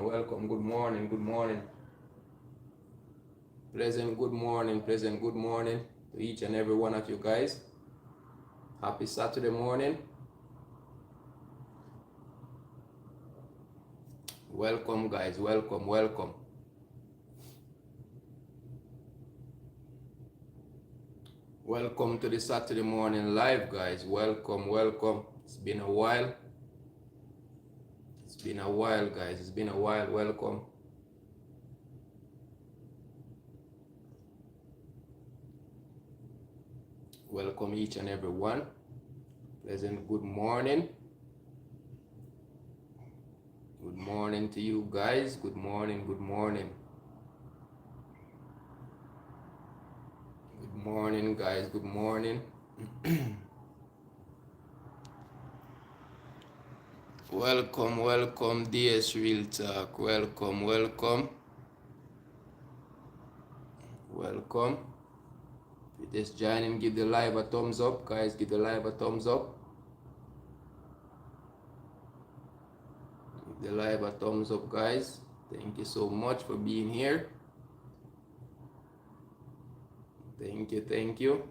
welcome. Good morning, good morning. Pleasant good morning, pleasant good morning to each and every one of you guys. Happy Saturday morning. Welcome, guys. Welcome, welcome. Welcome to the Saturday morning live, guys. Welcome, welcome. It's been a while. It's been a while, guys. It's been a while. Welcome. Welcome each and every one. Pleasant good morning. Good morning to you guys. Good morning, good morning. Good morning, guys. Good morning. Welcome, welcome, DS Real Talk. Welcome, welcome. Welcome. If you're just joining, give the live a thumbs up, guys. Give the live a thumbs up. Give the live a thumbs up, guys. Thank you so much for being here. Thank you, thank you.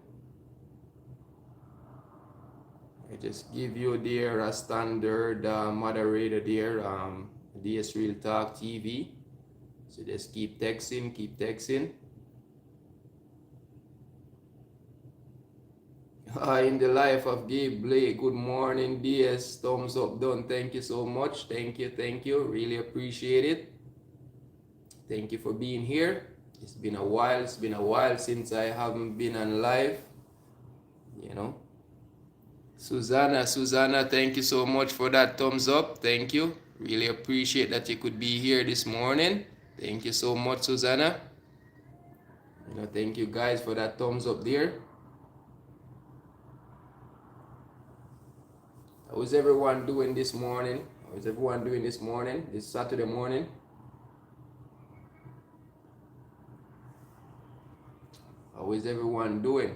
I just give you there a standard moderator there, DS Real Talk TV. So just keep texting, keep texting. In the life of Gabe Blake, good morning, DS. Thumbs up done. Thank you so much. Thank you, thank you. Really appreciate it. Thank you for being here. It's been a while. It's been a while since I haven't been on live. You know. Susanna, thank you so much for that thumbs up. Thank you. Really appreciate that you could be here this morning. Thank you so much, Susanna. You know, thank you guys for that thumbs up there. How is everyone doing this morning? How is everyone doing this morning? This Saturday morning? How is everyone doing?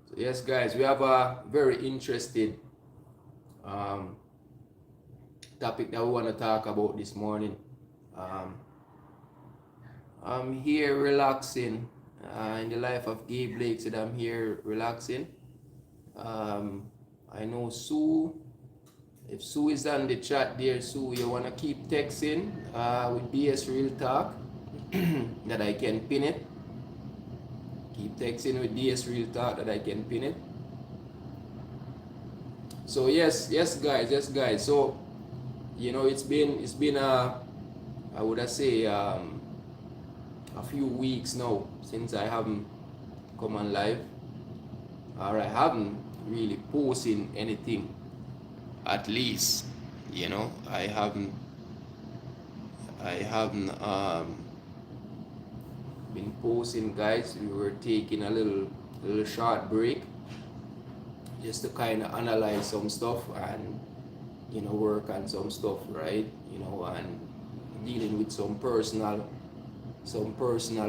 So yes, guys, we have a very interesting topic that we want to talk about this morning. I'm here relaxing in the life of Gabe Blake. Said I'm here relaxing. I know Sue. If Sue is on the chat there, Sue, you want to keep texting with DS Real Talk that I can pin it. Keep texting with DS Real Talk that I can pin it. So yes guys. So you know it's been I would say a few weeks now since I haven't come on live, or I haven't really posting anything. At least, you know, I haven't been posting, guys. We were taking a little short break just to kind of analyze some stuff and, you know, work on some stuff, right? You know, and dealing with some personal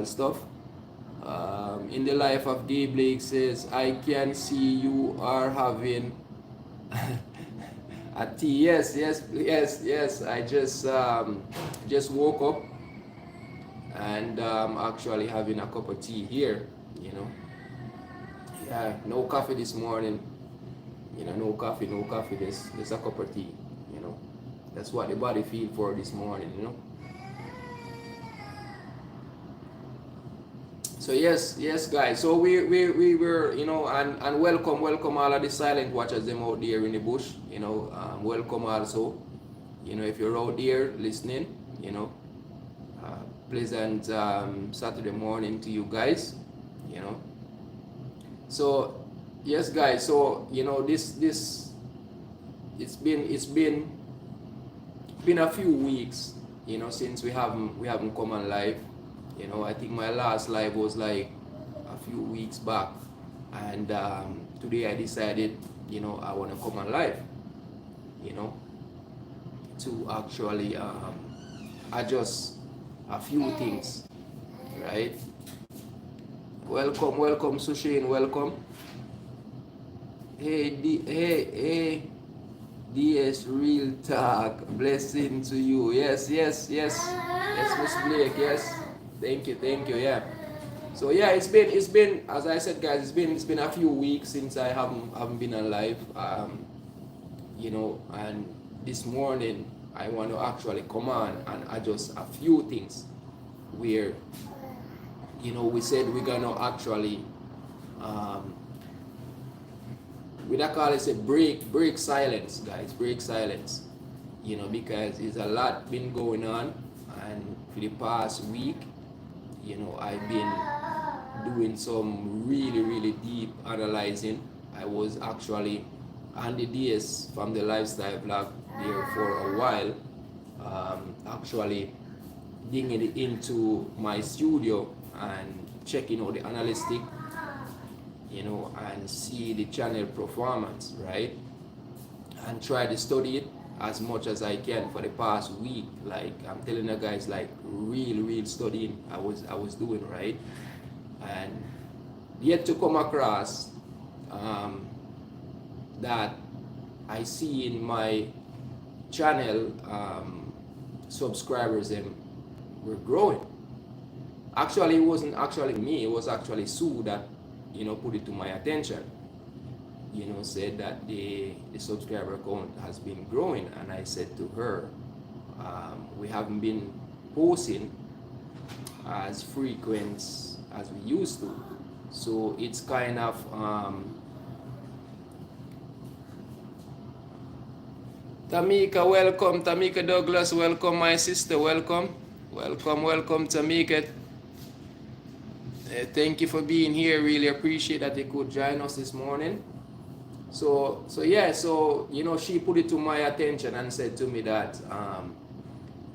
stuff. In the life of Gabe Blake says, I can see you are having a tea. Yes. I just woke up and actually having a cup of tea here, you know. Yeah, no coffee this morning. You know, no coffee, just a cup of tea, you know. That's what the body feel for this morning, you know. So yes guys, so we were, you know, and welcome all of the silent watchers them out there in the bush, you know. Welcome also, you know, if you're out there listening, you know. Pleasant Saturday morning to you guys, you know. So yes guys, so you know this it's been a few weeks, you know, since we haven't come on live. You know, I think my last live was like a few weeks back, and today I decided, you know, I want to come on live, you know, to actually adjust a few things, right? Welcome Sushin, welcome. Hey DS Real Talk. Blessing to you. Yes, yes, yes. Yes, Miss Blake. Yes. Thank you, thank you. Yeah. So yeah, it's been as I said, guys. It's been a few weeks since I haven't been on live. And this morning I want to actually come on and adjust a few things where we said we're gonna actually um, we call it a break silence, guys. Break silence. Because there's a lot been going on, and for the past week, I've been doing some really really deep analyzing. I was actually on the DS from the lifestyle blog there for a while, actually digging into my studio and checking out the analytic, and see the channel performance, right? And try to study it as much as I can for the past week. Like I'm telling you guys, like real studying I was doing, right? And yet to come across that I see in my channel subscribers them were growing. Actually, it wasn't actually me. It was actually Sue that put it to my attention. Said that the subscriber count has been growing, and I said to her, we haven't been posting as frequent as we used to, so it's kind of Tamika, welcome. Tamika Douglas, welcome, my sister. Welcome, Tamika. Thank you for being here. Really appreciate that you could join us this morning. So yeah, she put it to my attention and said to me that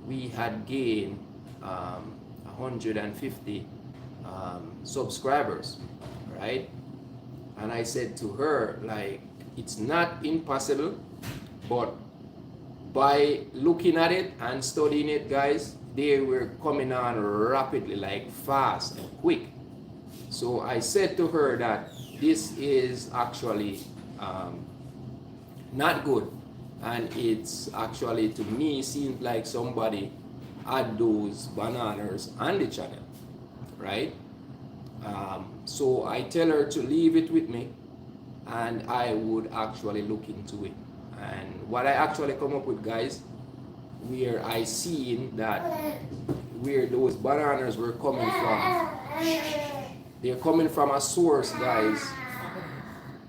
we had gained 150 subscribers, right? And I said to her, like, it's not impossible, but by looking at it and studying it, guys, they were coming on rapidly, like fast and quick. So I said to her that this is actually not good, and it's actually, to me, seems like somebody had those bananas on the channel, right? So I tell her to leave it with me, and I would actually look into it. And what I actually come up with, guys, where I seen that where those bananas were coming from, they're coming from a source, guys.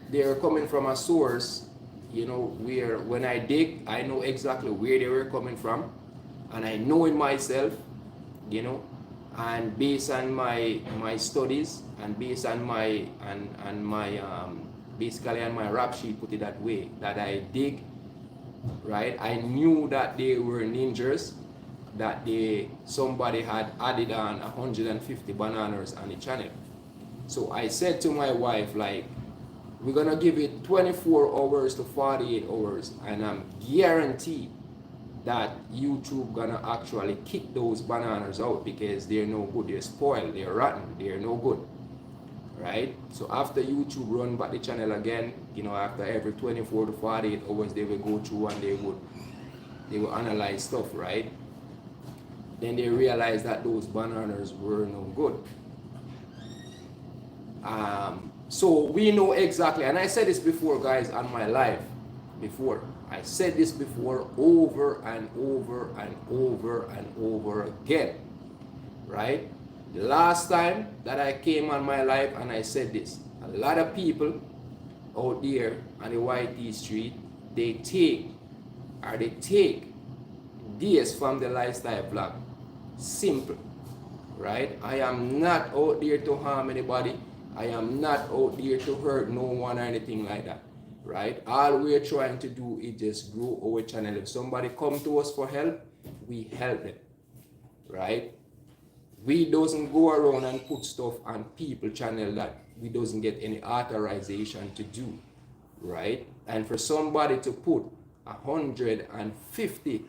They're coming from a source, where when I dig, I know exactly where they were coming from, and I know it myself, and based on my studies, and based on my basically on my rap sheet, put it that way, that I dig, right? I knew that they were ninjas, that somebody had added on 150 bananas on the channel. So I said to my wife, like, we're gonna give it 24 hours to 48 hours, and I'm guaranteed that YouTube gonna actually kick those bananas out, because they're no good, they're spoiled, they're rotten, they're no good, right? So after YouTube run back the channel again, after every 24 to 48 hours, they will go through and they will analyze stuff, right? Then they realize that those bananas were no good. So we know exactly, and I said this before, guys, on my live before. I said this before over and over and over and over again, right? The last time that I came on my live and I said this, a lot of people out there on the YT street, they take this from the lifestyle blog. Simple, right? I am not out there to harm anybody. I am not out there to hurt no one or anything like that, right? All we're trying to do is just grow our channel. If somebody come to us for help, we help them, right? We doesn't go around and put stuff on people channel that we doesn't get any authorization to do, right? And for somebody to put 150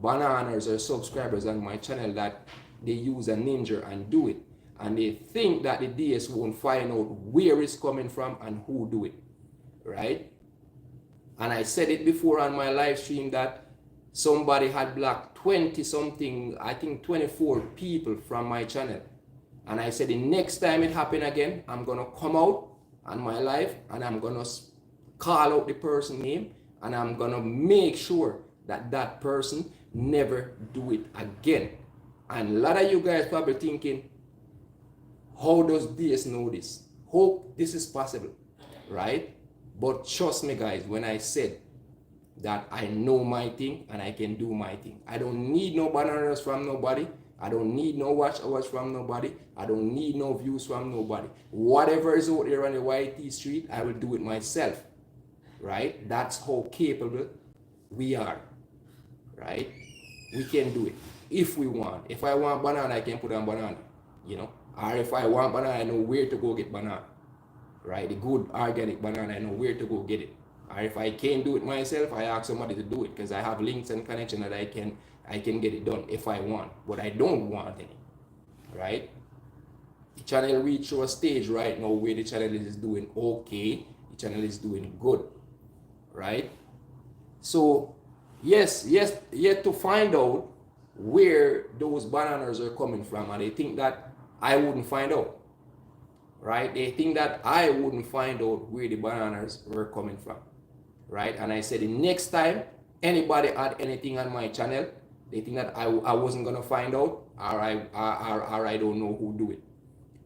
bananas or subscribers on my channel that they use a ninja and do it, and they think that the DS won't find out where it's coming from and who do it, right? And I said it before on my live stream that somebody had blocked 20 something, I think 24 people from my channel. And I said the next time it happen again, I'm gonna come out on my live and I'm gonna call out the person name and I'm gonna make sure that that person never do it again. And a lot of you guys probably thinking, how does DS know this? Hope this is possible, right? But trust me guys, when I said that I know my thing and I can do my thing, I don't need no bananas from nobody. I don't need no watch hours from nobody. I don't need no views from nobody. Whatever is out there on the YT street, I will do it myself, right? That's how capable we are, right? We can do it if we want. If I want banana, I can put on banana, you know. Or if I want banana, I know where to go get banana, right? The good organic banana, I know where to go get it. Or if I can't do it myself, I ask somebody to do it because I have links and connection that I can get it done if I want, but I don't want any, right? The channel reached to a stage right now where the channel is doing okay, the channel is doing good, right? So yes, yet to find out where those bananas are coming from, and they think that I wouldn't find out, right? They think that I wouldn't find out where the bananas were coming from, right? And I said the next time anybody had anything on my channel, they think that I wasn't gonna find out, or I don't know who do it,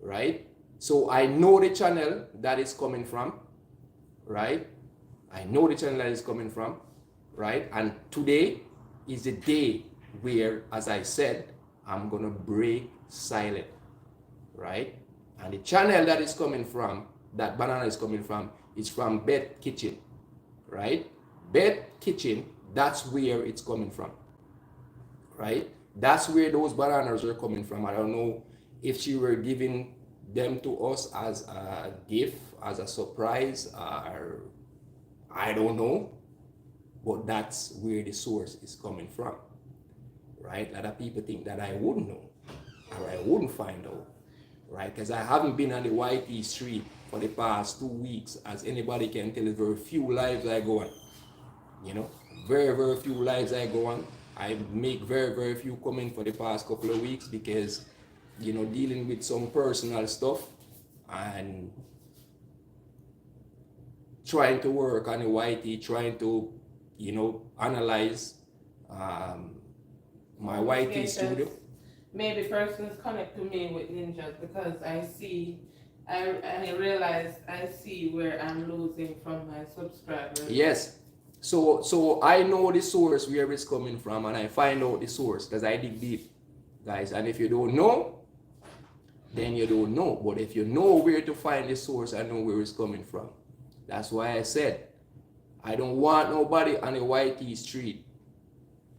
right? So I know the channel that is coming from, right? I know the channel that is coming from, right? And today is the day where, as I said, I'm gonna break silent, right? And the channel that is coming from, that banana is coming from, is from Beth Kitchen, right? Beth Kitchen, that's where it's coming from, right? That's where those bananas are coming from. I don't know if she were giving them to us as a gift, as a surprise, or I don't know, but that's where the source is coming from, right? A lot of people think that I wouldn't know, or I wouldn't find out, right? Because I haven't been on the YT street for the past 2 weeks, as anybody can tell. Very few lives I go on, you know, very few lives I go on. I make very few coming for the past couple of weeks because, you know, dealing with some personal stuff and trying to work on the YT, trying to, you know, analyze my YT studio. Maybe persons connect to me with ninjas because I realize I see where I'm losing from my subscribers. Yes. So I know the source where it's coming from, and I find out the source because I dig deep, guys. And if you don't know, then you don't know. But if you know where to find the source, I know where it's coming from. That's why I said I don't want nobody on the YT street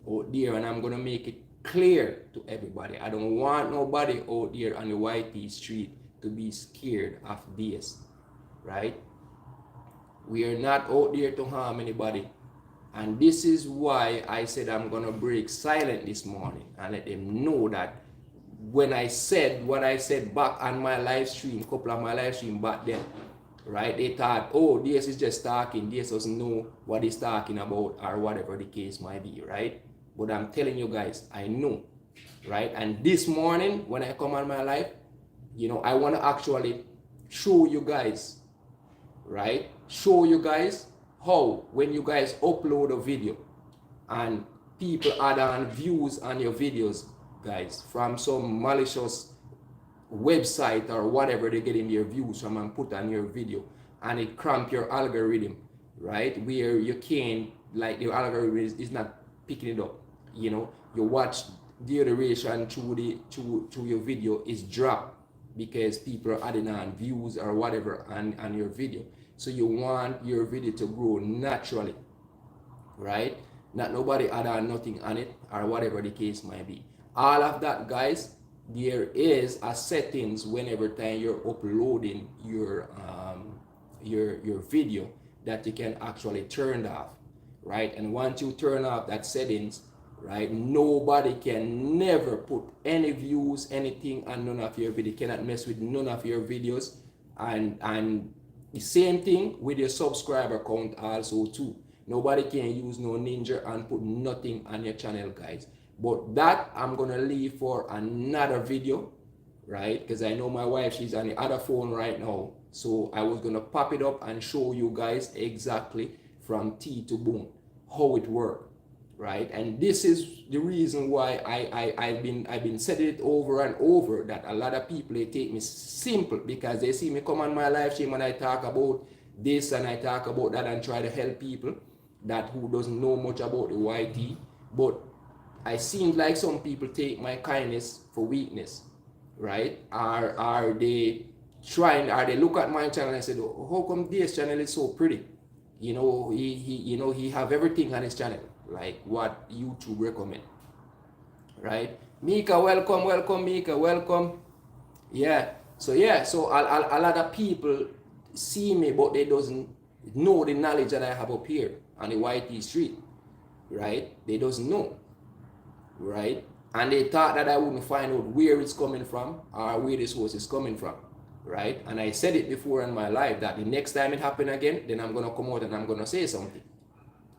out there, and I'm gonna make it clear to everybody. I don't want nobody out there on the YT street to be scared of this, right? We are not out there to harm anybody. And this is why I said I'm gonna break silent this morning and let them know that when I said what I said back on my live stream, couple of my live stream back then, right? They thought, oh, DS is just talking, DS doesn't know what he's talking about, or whatever the case might be, right? But I'm telling you guys, I know, right? And this morning when I come on my live, you know, I want to actually show you guys, right? Show you guys how when you guys upload a video and people add on views on your videos, guys, from some malicious website or whatever they're getting their views from and put on your video, and it cramp your algorithm, right? Where you can't, like, the algorithm is not picking it up, you know, you watch the duration through your video is dropped because people are adding on views or whatever on your video. So you want your video to grow naturally, right? Not nobody add on nothing on it or whatever the case might be. All of that, guys, there is a settings whenever time you're uploading your video that you can actually turn off, right? And once you turn off that settings, right, nobody can never put any views, anything on none of your video. Cannot mess with none of your videos. And the same thing with your subscriber count also too. Nobody can use no ninja and put nothing on your channel, guys. But that I'm gonna leave for another video, right? Because I know my wife, she's on the other phone right now. So I was gonna pop it up and show you guys exactly from T to Boom how it works, right? And this is the reason why I've been saying it over and over, that a lot of people, they take me simple because they see me come on my live stream and I talk about this and I talk about that and try to help people that who doesn't know much about the YT. But I seem like some people take my kindness for weakness, right? Are they look at my channel and say, oh, how come this channel is so pretty? You know, he have everything on his channel, like what YouTube recommend, right? Mika, welcome, Mika, welcome. Yeah, so a lot of people see me, but they doesn't know the knowledge that I have up here on the YT street, right? They doesn't know, right? And they thought that I wouldn't find out where it's coming from or where the source is coming from, right? And I said it before in my life that the next time it happen again, then I'm gonna come out and I'm gonna say something,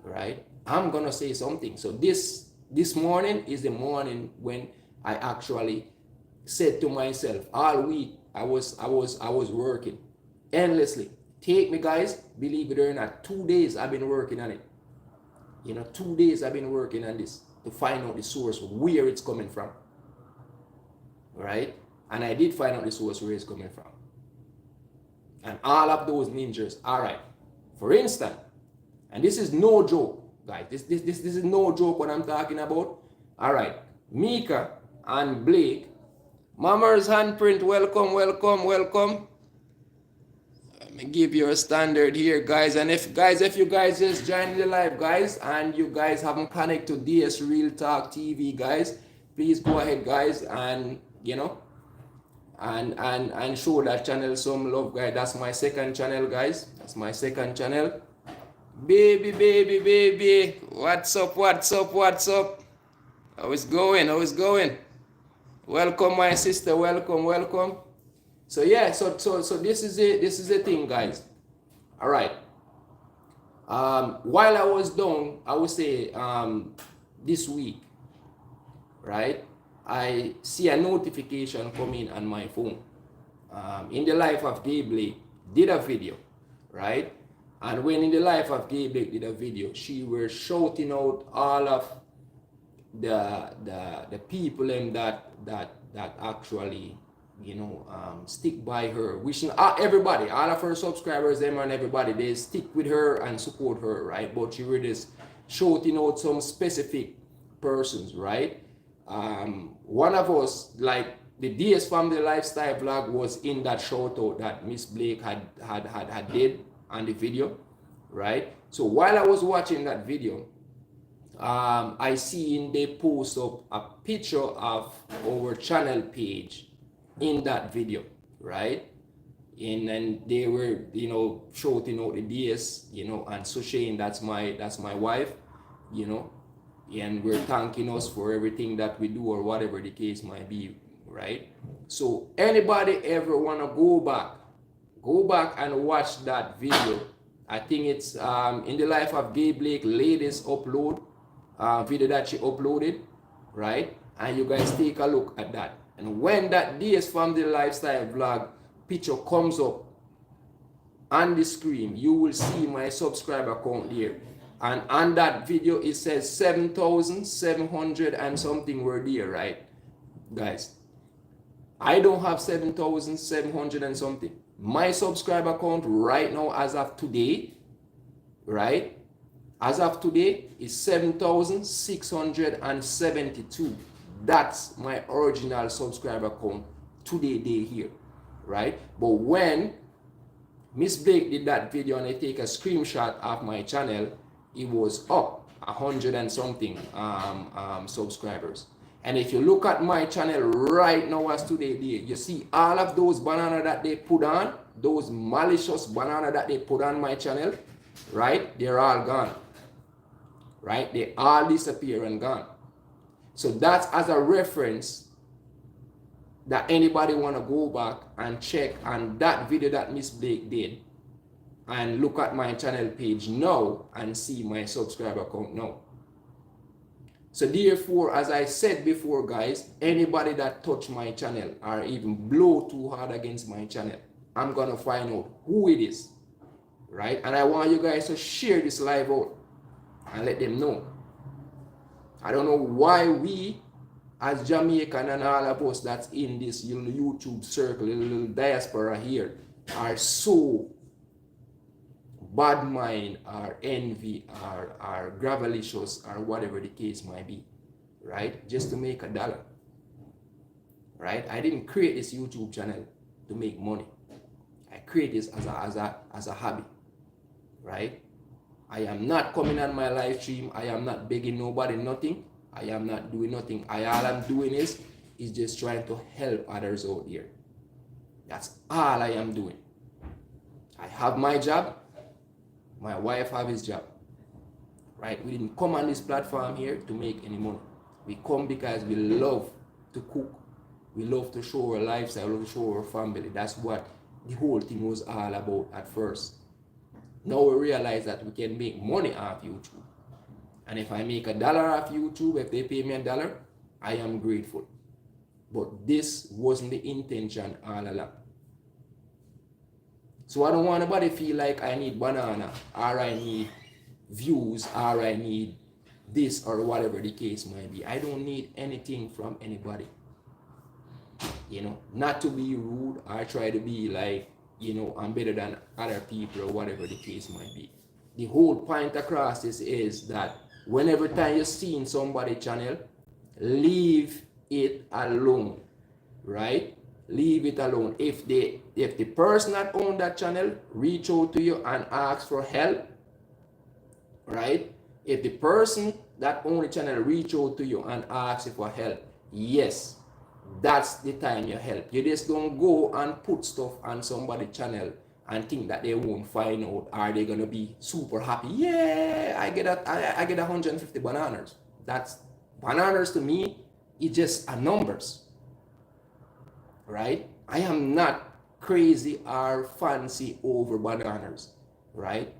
right? I'm gonna say something. So this morning is the morning when I actually said to myself, all week I was working endlessly. Take me, guys, believe it or not, 2 days I've been working on it. You know, 2 days I've been working on this to find out the source, where it's coming from, right? And I did find out the source where it's coming from. And all of those ninjas, all right. For instance, and this is no joke, guys. This is no joke what I'm talking about. All right, Mika and Blake, Mama's handprint. Welcome. Let me give you a standard here, guys. And if you guys just joined the live, guys, and you guys haven't connected to DS Real Talk TV, guys, please go ahead, guys, and you know, and show that channel some love, guys. That's my second channel, guys. That's my second channel. Baby, what's up? How is going? Welcome, my sister. Welcome. So yeah, so this is the thing, guys. All right. While I was down, I would say this week, right? I see a notification coming on my phone. In the Life of Gabe Blake did a video, right? And when In the Life of Gabe Blake did a video, she was shouting out all of the people that actually, you know, stick by her, wishing everybody, all of her subscribers, them and everybody, they stick with her and support her, right? But she was just shouting out some specific persons, right? One of us, like the DS Family Lifestyle vlog, was in that shout out that Miss Blake had did on the video, right? So while I was watching that video, I seen they post up a picture of our channel page in that video, right? And they were, you know, shouting out the DS, you know, and so Shane, that's my wife, you know, and we're thanking us for everything that we do or whatever the case might be, right? So anybody ever wanna go back and watch that video. I think it's In the Life of Gabe Blake latest upload video that she uploaded, right? And you guys take a look at that. And when that DS Family Lifestyle vlog picture comes up on the screen, you will see my subscriber count there. And on that video, it says 7,700 and something were there, right? Guys, I don't have 7,700 and something. My subscriber count right now, as of today, right? As of today, is 7,672. That's my original subscriber count today, day here, right? But when Miss Blake did that video and I take a screenshot of my channel, it was up 100 and something subscribers. And if you look at my channel right now as today, you see all of those banana that they put on, those malicious banana that they put on my channel, right? They're all gone, right? They all disappear and gone. So that's as a reference that anybody want to go back and check on that video that Miss Blake did and look at my channel page now and see my subscriber count now. So therefore, as I said before, guys, anybody that touch my channel or even blow too hard against my channel, I'm gonna find out who it is, right? And I want you guys to share this live out and let them know. I don't know why we, as Jamaican and all of us that's in this YouTube circle, little diaspora here, are so bad mind or envy or gravelicious or whatever the case might be, right? Just to make $1, right? I didn't create this YouTube channel to make money. I create this as a hobby, right? I am not coming on my live stream. I am not begging nobody nothing. I am not doing nothing. All I'm doing is just trying to help others out here. That's all I am doing. I have my job. My wife have his job, right? We didn't come on this platform here to make any money. We come because we love to cook. We love to show our lifestyle, we love to show our family. That's what the whole thing was all about at first. Now we realize that we can make money off YouTube. And if I make $1 off YouTube, if they pay me $1, I am grateful. But this wasn't the intention all along. So I don't want nobody feel like I need banana, or I need views, or I need this, or whatever the case might be. I don't need anything from anybody. You know, not to be rude or try to be like, you know, I'm better than other people or whatever the case might be. The whole point across this is that whenever time you're seeing somebody's channel, leave it alone, right? Leave it alone. If the person that own that channel reach out to you and ask for help, right? If the person that own the channel reach out to you and ask you for help, yes, that's the time you help. You just don't go and put stuff on somebody's channel and think that they won't find out. Are they gonna be super happy? Yeah, I get 150 bananas. That's bananas to me. It's just a numbers, right? I am not crazy or fancy over bananas, right?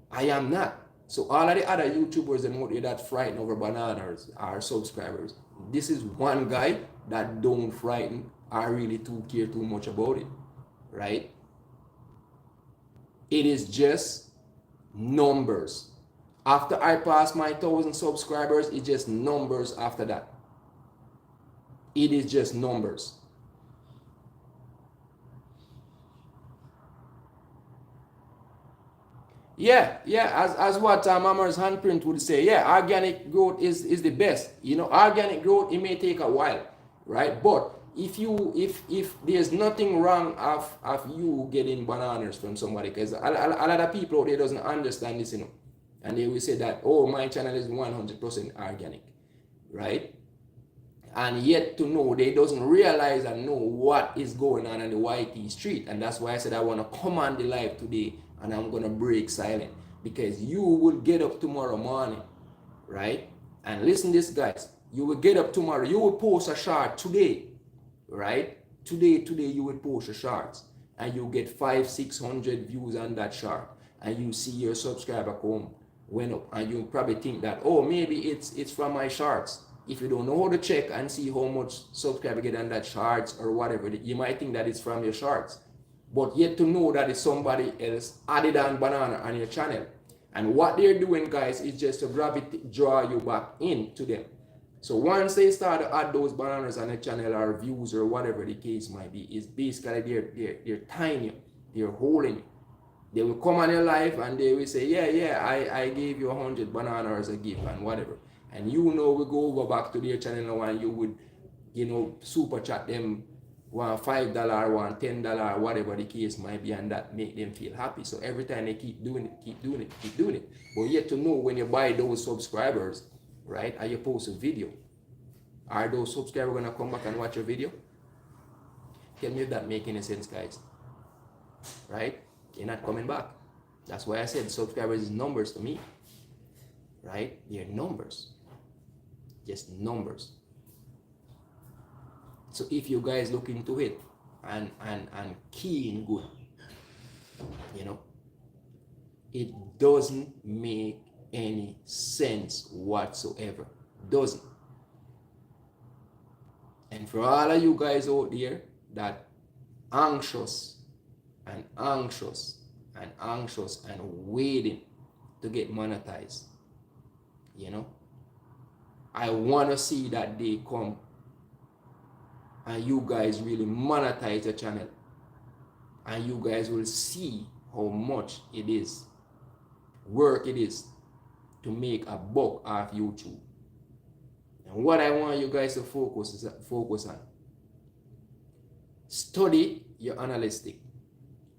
I am not. So all of the other YouTubers and out there that frightened over bananas are subscribers. This is one guy that don't frighten or really care too much about it, right? It is just numbers. After I pass my 1,000 subscribers, it's just numbers after that. It is just numbers. Yeah, as what Mama's handprint would say, yeah, organic growth is the best. You know, organic growth, it may take a while, right? But if there's nothing wrong of you getting bananas from somebody, because a lot of people out there doesn't understand this, you know, and they will say that, oh, my channel is 100% organic, right? And yet to know, they doesn't realize and know what is going on the YT street. And that's why I said I want to come on the live today and I'm going to break silent, because you will get up tomorrow morning, right? And listen this, guys, you will get up tomorrow, you will post a short today, right? Today you will post a short and you get 500-600 views on that short, and you see your subscriber count went up, and you probably think that, oh, maybe it's from my shorts. If you don't know how to check and see how much subscriber get on that shorts or whatever, you might think that it's from your shorts. But yet to know that it's somebody else added on banana on your channel. And what they're doing, guys, is just to draw you back into them. So once they start to add those bananas on the channel or views or whatever the case might be, it's basically they're tying you, they're holding you. They will come on your live and they will say, yeah, I gave you 100 bananas as a gift and whatever. And you know, we go over back to their channel now and you would, you know, super chat them $1 $5, $1 $10, whatever the case might be, and that make them feel happy. So every time they keep doing it. But yet to know when you buy those subscribers, right, and you post a video, are those subscribers gonna come back and watch your video? Tell me if that make any sense, guys. Right? You're not coming back. That's why I said subscribers is numbers to me. Right? They're numbers. Just numbers. So if you guys look into it and key in good, You know, it doesn't make any sense whatsoever. Doesn't. And for all of you guys out there that anxious and anxious and anxious and waiting to get monetized, you know, I want to see that day come and you guys really monetize the channel, and you guys will see how much it is work it is to make a buck off YouTube. And what I want you guys to focus on, study your analytic,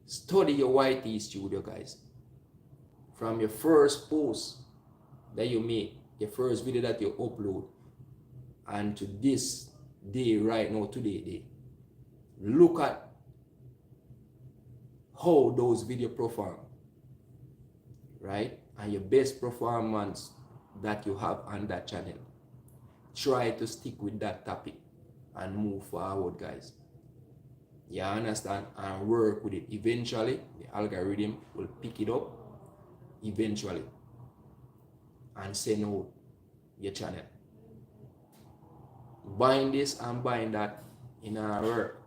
study your YT Studio, guys. From your first post that you make, your first video that you upload, and to this day right now, today, look at how those videos perform, right? And your best performance that you have on that channel. Try to stick with that topic and move forward, guys. You understand? And work with it. Eventually, the algorithm will pick it up eventually and send out your channel. Buying this and buying that in our work,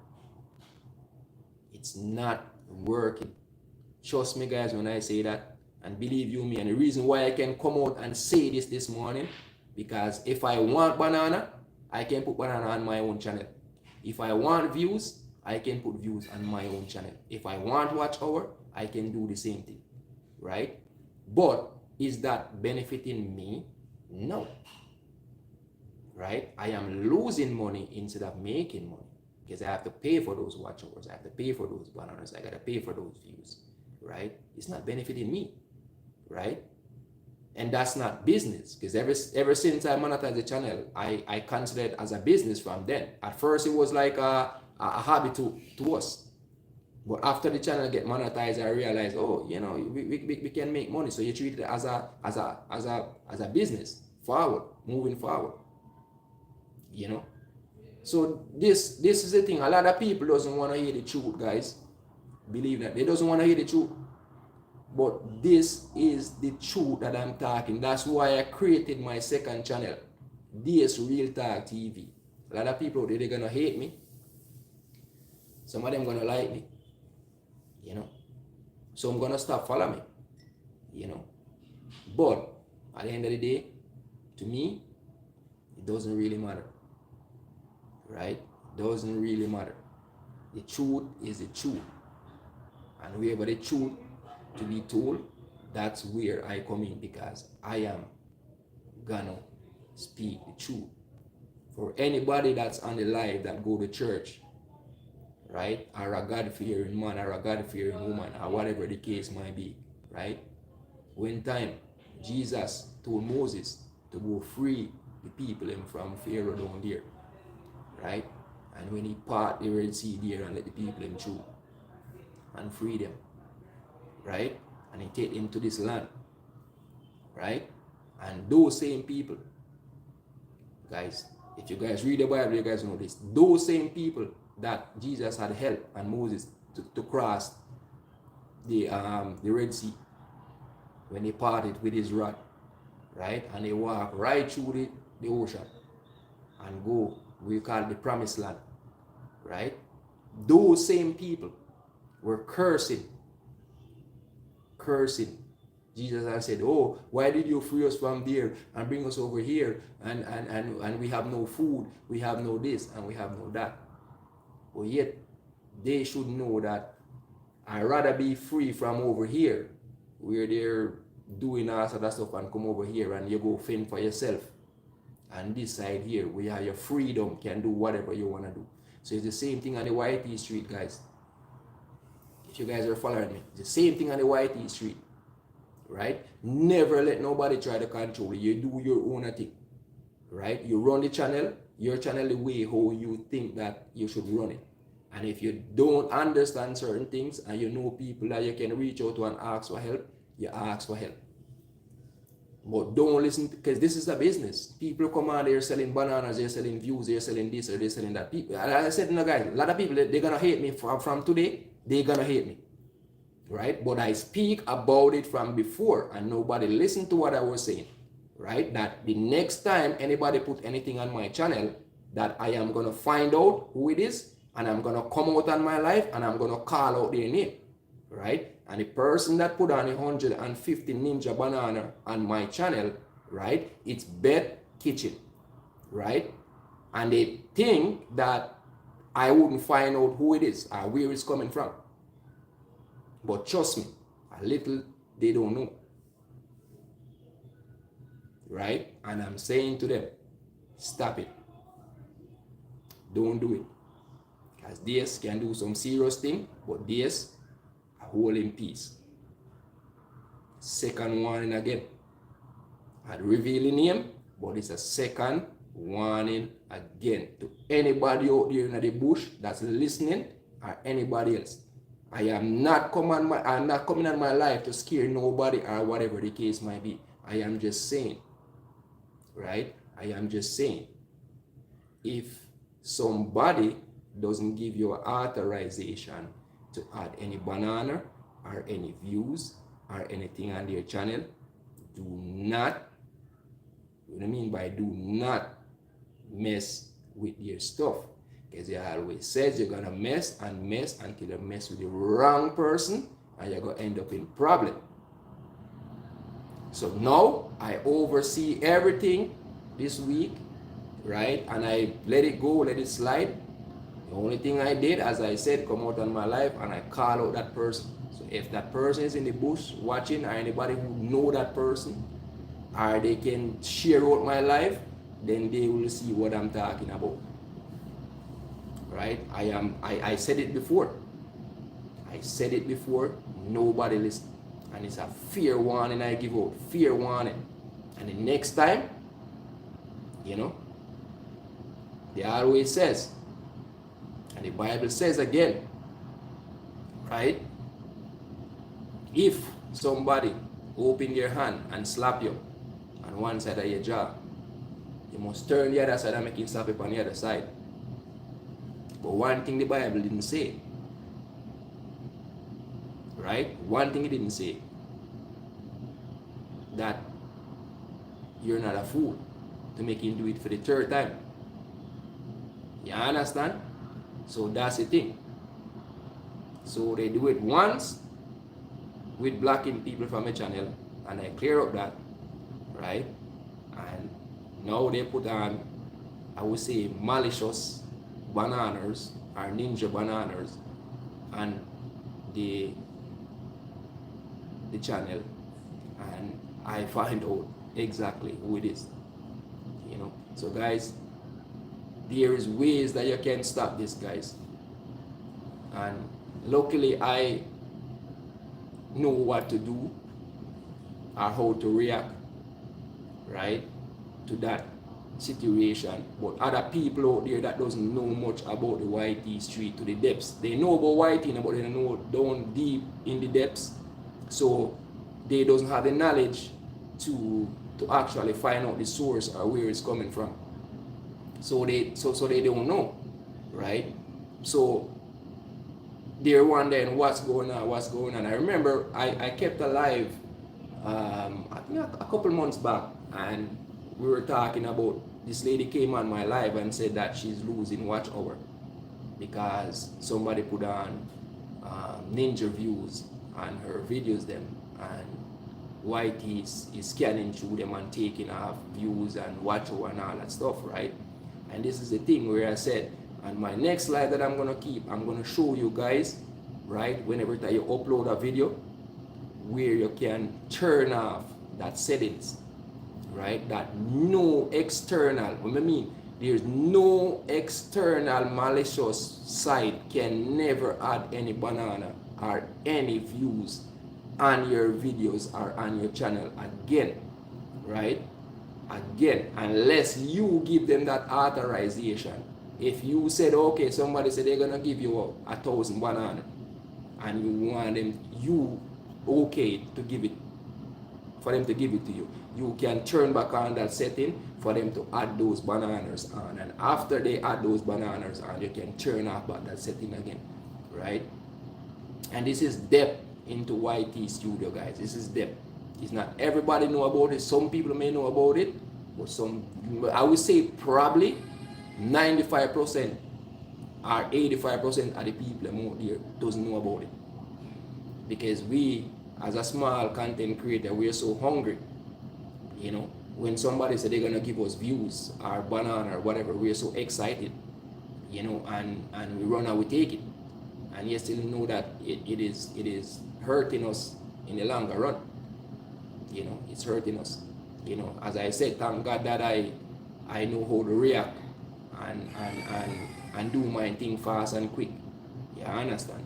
it's not working. Trust me, guys, when I say that, and believe you me. And the reason why I can come out and say this morning, because if I want banana, I can put banana on my own channel. If I want views, I can put views on my own channel. If I want watch hour, I can do the same thing, right? But is that benefiting me? No. Right? I am losing money instead of making money, because I have to pay for those watch hours. I have to pay for those bananas. I got to pay for those views, right? It's not benefiting me, right? And that's not business, because ever since I monetized the channel, I consider it as a business from then. At first, it was like a hobby to us. But after the channel get monetized, I realized, oh, you know, we can make money. So you treat it as a business forward, moving forward. You know, so this is the thing. A lot of people doesn't want to hear the truth, guys. Believe that they doesn't want to hear the truth. But this is the truth that I'm talking. That's why I created my second channel, DS Real Talk TV. A lot of people, they're gonna hate me. Some of them gonna like me. You know, some gonna stop following me. You know, but at the end of the day, to me, it doesn't really matter. Right? Doesn't really matter. The truth is the truth. And wherever the truth to be told, that's where I come in, because I am gonna speak the truth. For anybody that's on the live that go to church, right? Or a God-fearing man or a God-fearing woman, or whatever the case might be, right? When time Jesus told Moses to go free the people from Pharaoh down there, right? And when he part the Red Sea there and let the people them through and free them, right? And he take them to this land, right? And those same people, guys, if you guys read the Bible, you guys know this. Those same people that Jesus had helped and Moses to cross the Red Sea, when he parted with his rod, right? And they walk right through the ocean and go, we call it the promised land, right? Those same people were cursing Jesus, and said, oh, why did you free us from there and bring us over here, and we have no food, we have no this, and we have no that. But yet they should know that I'd rather be free from over here where they're doing all sort of stuff, and come over here and you go fend for yourself. And this side here, where you have your freedom, can do whatever you want to do. So it's the same thing on the YT street, guys. If you guys are following me, it's the same thing on the YT street, right? Never let nobody try to control you. You do your own thing, right? You run the channel, your channel the way how you think that you should run it. And if you don't understand certain things and you know people that you can reach out to and ask for help, you ask for help. But don't listen, because this is a business. People come on, they're selling bananas, they're selling views, they're selling this or they're selling that. People, as I said, no, guys, a lot of people, they're gonna hate me from today. They're gonna hate me. right? But I speak about it from before and nobody listened to what I was saying, right? That the next time anybody put anything on my channel, that I am going to find out who it is and I'm going to come out on my life and I'm going to call out their name, right? And the person that put on 150 Ninja Banana on my channel, right? It's Beth Kitchen, right? And they think that I wouldn't find out who it is or where it's coming from. But trust me, a little they don't know. Right? And I'm saying to them, stop it. Don't do it. Because this can do some serious thing, but this, a whole in peace. Second warning again. I'd reveal the name, but it's a second warning again to anybody out there in the bush that's listening or anybody else. I am not coming on my life to scare nobody or whatever the case might be. I am just saying, right? I am just saying, if somebody doesn't give you authorization to add any banana or any views or anything on their channel, do not, what I mean by do not mess with their stuff. Because they always says you're gonna mess until you mess with the wrong person and you're gonna end up in problem. So now I oversee everything this week, right? And I let it go, let it slide. The only thing I did, as I said, come out on my life and I call out that person. So if that person is in the bush watching or anybody who know that person or they can share out my life, then they will see what I'm talking about. Right? I said it before. I said it before. Nobody listened. And it's a fair warning I give out. Fair warning. And the next time, you know, they always says, and the Bible says again, right? If somebody open their hand and slap you on one side of your jaw, you must turn the other side and make him slap it on the other side. But one thing the Bible didn't say, right? One thing it didn't say, that you're not a fool to make him do it for the third time. You understand? So that's the thing. So they do it once with blocking people from a channel, and I clear up that, right? And now they put on, I would say, malicious bananas or ninja bananas and the channel, and I find out exactly who it is, you know. So guys, there is ways that you can stop this, guys, and luckily I know what to do or how to react, right, to that situation. But other people out there that doesn't know much about the YT street to the depths, they know about YT but they don't know down deep in the depths, so they doesn't have the knowledge to actually find out the source or where it's coming from. So they don't know, right? So they're wondering what's going on. I remember I kept alive I think a couple months back, and we were talking about, this lady came on my live and said that she's losing watch hour because somebody put on ninja views on her videos them, and YT is scanning through them and taking off views and watch hour and all that stuff, right? And this is the thing where I said, on my next live that I'm gonna keep, I'm gonna show you guys, right, whenever that you upload a video, where you can turn off that settings, right? That no external, what I mean, there's no external malicious site can never add any banana or any views on your videos or on your channel again, right? Again, unless you give them that authorization. If you said, okay, somebody said they're gonna give you 1,000 banana and you want them, you okay to give it, for them to give it to you, you can turn back on that setting for them to add those bananas on, and after they add those bananas on, you can turn off back that setting again, right? And this is depth into YT Studio, guys. This is them. It's not everybody know about it. Some people may know about it, but some, I would say probably 95% or 85% of the people out there doesn't know about it. Because we, as a small content creator, we are so hungry. You know, when somebody said they're gonna give us views or banana or whatever, we are so excited. You know, and we run and we take it. And you still know that it is hurting us in the longer run. You know, it's hurting us. You know, as I said, thank God that I know how to react and do my thing fast and quick. You understand?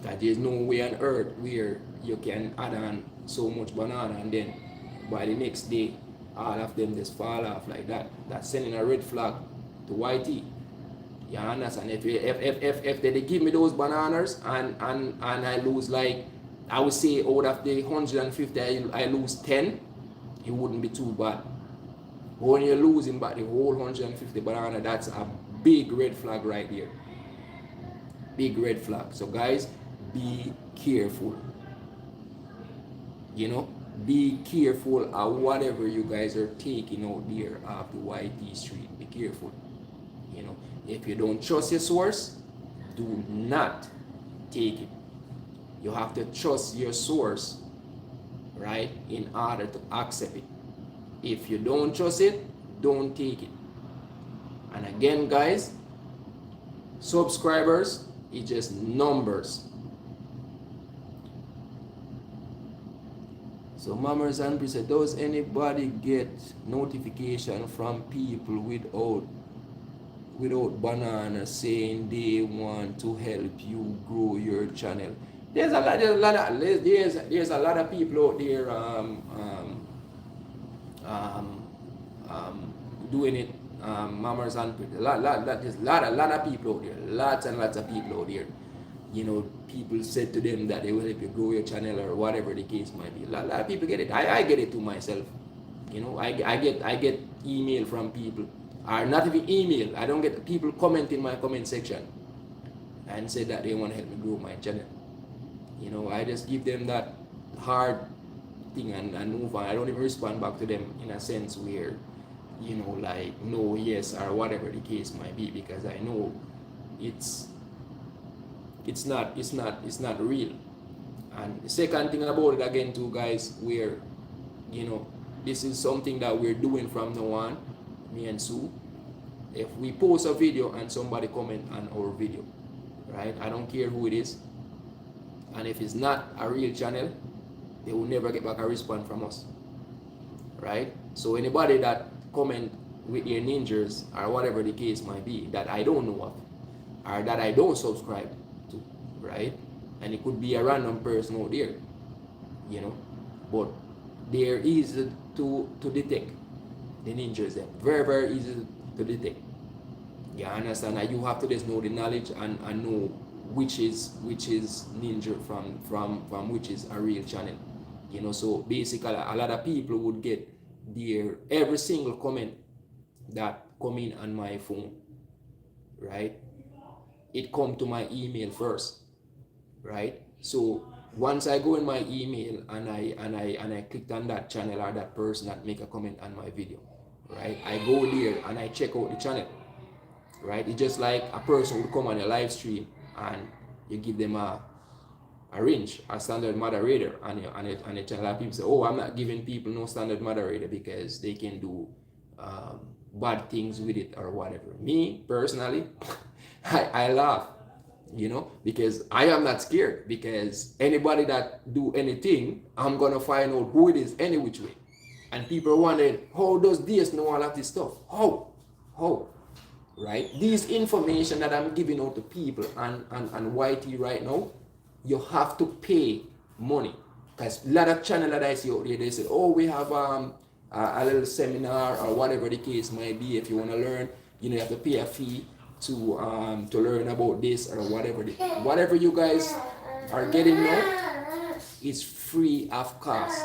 That there's no way on earth where you can add on so much banana and then by the next day all of them just fall off like that. That's sending a red flag to YT. You understand? If they give me those bananas and I lose, like, I would say out of the 150 I lose 10, it wouldn't be too bad. But when you're losing back the whole 150 banana, that's a big red flag right there. Big red flag. So guys, be careful. You know, be careful of whatever you guys are taking out there off the YT street. Be careful. You know, if you don't trust your source, do not take it. You have to trust your source, right, in order to accept it. If you don't trust it, don't take it. And again, guys, subscribers is just numbers. So Mammers and Pri said, does anybody get notification from people without banana saying they want to help you grow your channel? There's a lot of people out there doing it. Mammers and Pri, there's a lot of people out there, lots and lots of people out there. You know, people said to them that they will help you grow your channel or whatever the case might be. A lot of people get it. I get it to myself. You know, I get email from people, or not even email. I don't get people comment in my comment section and say that they want to help me grow my channel. You know, I just give them that hard thing and move on. I don't even respond back to them in a sense where, you know, like no, yes, or whatever the case might be, because I know it's not real. And the second thing about it again too, guys, where, you know, this is something that we're doing from now on, me and Sue. If we post a video and somebody comment on our video, right, I don't care who it is, and if it's not a real channel, they will never get back a response from us, right? So anybody that comment with their ninjas or whatever the case might be that I don't know of, or that I don't subscribe to, right? And it could be a random person out there, you know, but they're easy to detect. The ninjas, they're very, very easy to detect. You understand? And you have to just know the knowledge and know which is ninja from which is a real channel. You know, so basically a lot of people would get their every single comment that come in on my phone, right? It come to my email first, right? So once I go in my email and I clicked on that channel or that person that make a comment on my video, right? I go there and I check out the channel, right? It's just like a person would come on a live stream and you give them a range, a standard moderator on the channel. And people say, oh, I'm not giving people no standard moderator because they can do bad things with it or whatever. Me personally, I laugh, you know, because I am not scared, because anybody that do anything, I'm gonna find out who it is any which way. And people wondering, how does DS know all of this stuff? How? Right? These information that I'm giving out to people and YT right now, you have to pay money. Because a lot of channels that I see out there, they say, oh, we have a little seminar or whatever the case might be. If you want to learn, you know, you have to pay a fee to learn about this or whatever you guys are getting now is free of cost.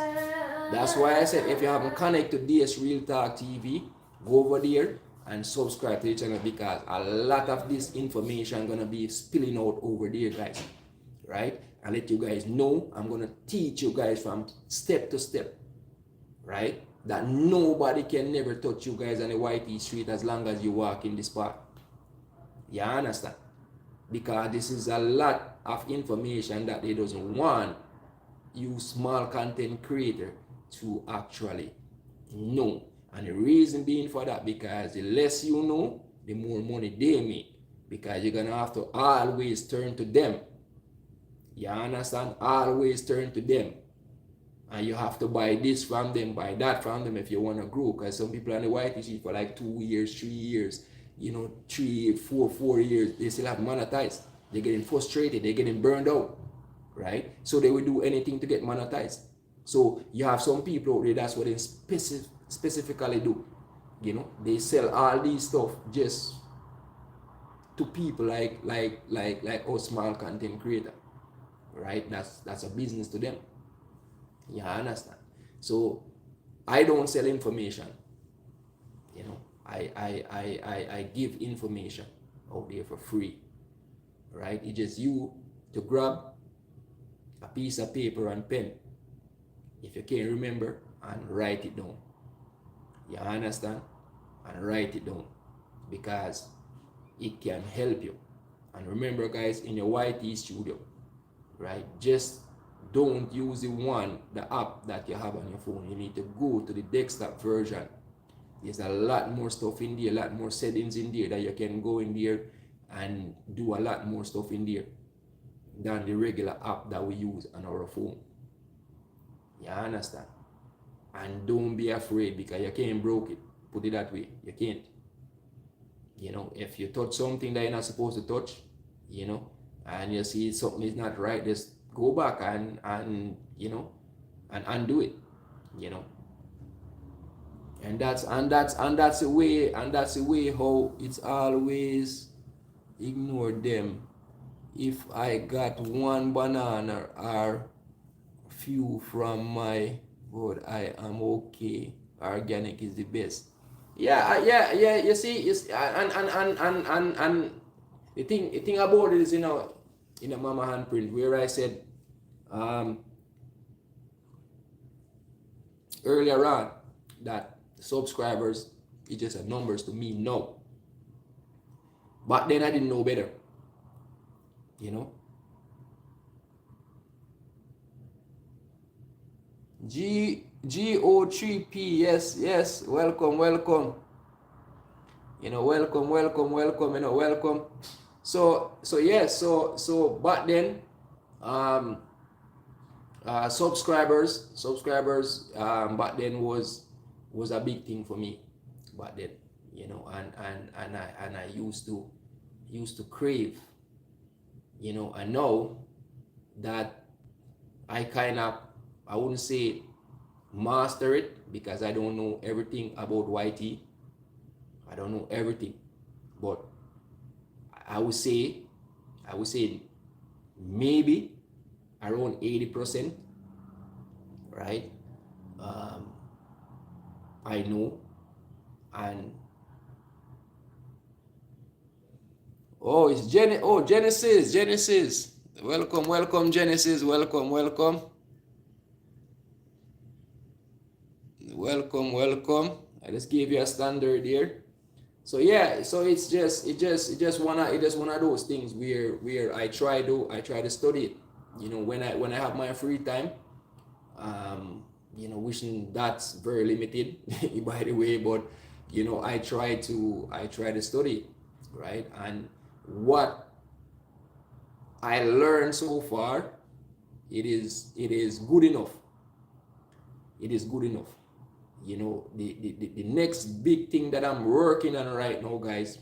That's why I said, if you haven't connected to DS Real Talk TV, go over there and subscribe to the channel, because a lot of this information gonna be spilling out over there, guys, right? I let you guys know. I'm gonna teach you guys from step to step, right? That nobody can never touch you guys on the YT street as long as you walk in this path. You understand? Because this is a lot of information that they doesn't want you small content creator to actually know. And the reason being for that, because the less you know, the more money they make. Because you're gonna have to always turn to them. You understand? Always turn to them. And you have to buy this from them, buy that from them if you want to grow. Because some people on the YT sheet for like 2 years, 3 years, 3, 4 years, they still have monetized. They're getting frustrated, they're getting burned out, right? So they will do anything to get monetized. So you have some people out there, that's what they specifically do. They sell all these stuff just to people like us small content creator, right? That's a business to them. You understand? So I don't sell information. I give information out there for free, right? It's just you to grab a piece of paper and pen, if you can't remember, and write it down. You understand? And write it down, because it can help you. And remember, guys, in your YT studio, right, just don't use the app that you have on your phone. You need to go to the desktop version. There's a lot more stuff in there, a lot more settings in there that you can go in there and do a lot more stuff in there than the regular app that we use on our phone. You understand? And don't be afraid, because you can't broke it. Put it that way. You can't. If you touch something that you're not supposed to touch, and you see something is not right, just go back and undo it. And that's the way how it's always ignore them. If I got one banana or few from my God, I am okay. Organic is the best. Yeah. You see, and the thing about it is, in a Mama Handprint, where I said earlier on that subscribers is just a numbers to me. No, but then I didn't know better. GO3P, yes, welcome. Welcome. So yes, so back then, subscribers back then was a big thing for me back then, and I used to crave, and now that I wouldn't say master it, because I don't know everything about YT. I don't know everything, but I would say maybe around 80%, right? I know. And it's Genesis. Welcome, Genesis. Welcome. I just gave you a standard here. So yeah, so it's just one of those things where I try to study it. When I have my free time. Wishing that's very limited, by the way, but I try to study, right? And what I learned so far, it is good enough. It is good enough. The next big thing that I'm working on right now, guys,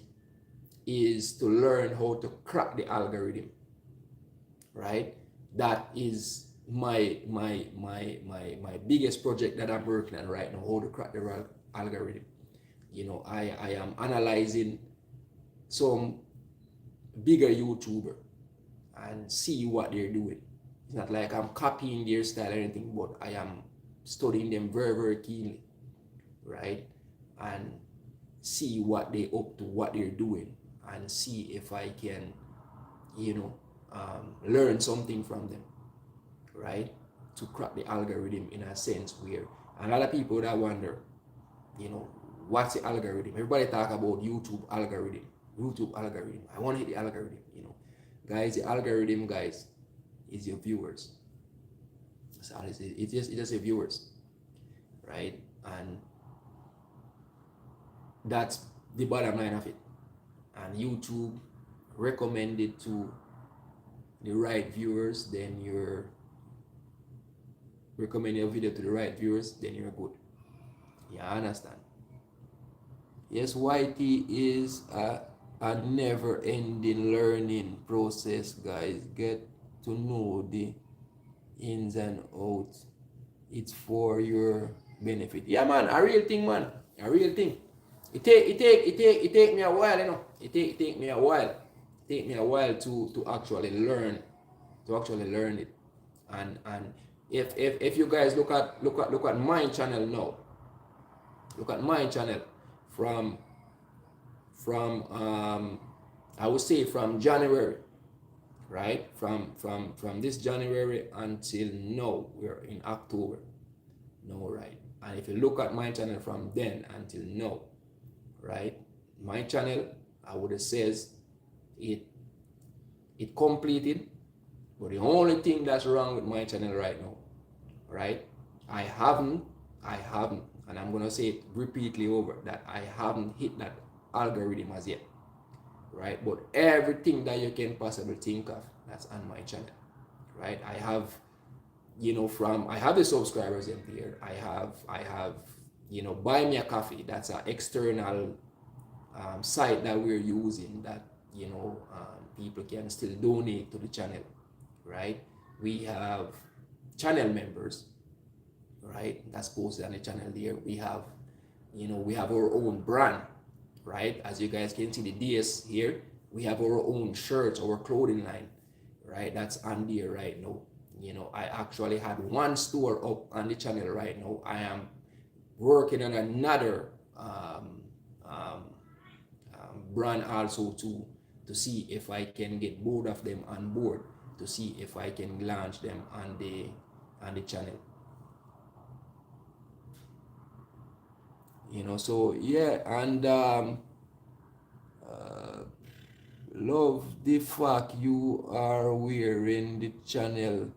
is to learn how to crack the algorithm, right? That is my biggest project that I'm working on right now, how to crack the algorithm. I am analyzing some bigger YouTuber and see what they're doing. It's not like I'm copying their style or anything, but I am studying them very, very keenly, right? And see what they up to, what they're doing, and see if I can, learn something from them, right? To crack the algorithm in a sense where a lot of people that wonder, you know, what's the algorithm? Everybody talk about YouTube algorithm. YouTube algorithm. I want to hit the algorithm, you know. Guys, the algorithm, guys, is your viewers. That's all it is. It's just your viewers, right? And that's the bottom line of it. And YouTube recommended to the right viewers, then you're recommending a video to the right viewers, then you're good. Yeah, I understand. Yes, YT is a never-ending learning process, guys. Get to know the ins and outs. It's for your benefit. Yeah, man, a real thing, man. A real thing. It take me a while, you know. It take me a while. It take me a while to actually learn, it. And if you guys look at my channel now, look at my channel from I would say from January, right? From this January until now, we're in October. No, right? And if you look at my channel from then until now, right? My channel, I would have says it completed, but the only thing that's wrong with my channel right now, right? I haven't, and I'm gonna say it repeatedly over that I haven't hit that algorithm as yet, right? But everything that you can possibly think of, that's on my channel, right? I have, you know, I have the subscribers in there. I have, you know, Buy Me a Coffee. That's an external site that we're using that, you know, people can still donate to the channel, right? We have channel members, right? That's posted on the channel there. We have, you know, we have our own brand, right? As you guys can see the DS here, we have our own shirts, our clothing line, right? That's on there right now. You know, I actually had one store up on the channel right now. I am working on another brand also to see if I can get both of them on board, to see if I can launch them on the channel. You know, so yeah, and love the fact you are wearing the channel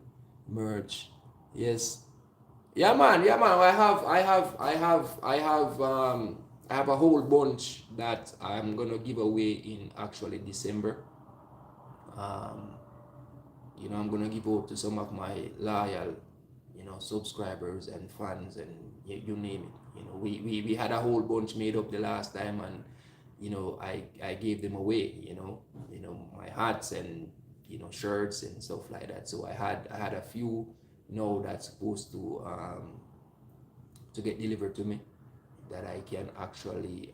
merch. Yes. Yeah, man. Yeah, man. I have a whole bunch that I'm gonna give away in actually December. You know, I'm gonna give out to some of my loyal, you know, subscribers and fans, and you name it. You know, we had a whole bunch made up the last time, and you know, I gave them away. You know, my hats and, you know, shirts and stuff like that. So I had a few now that's supposed to get delivered to me, that I can actually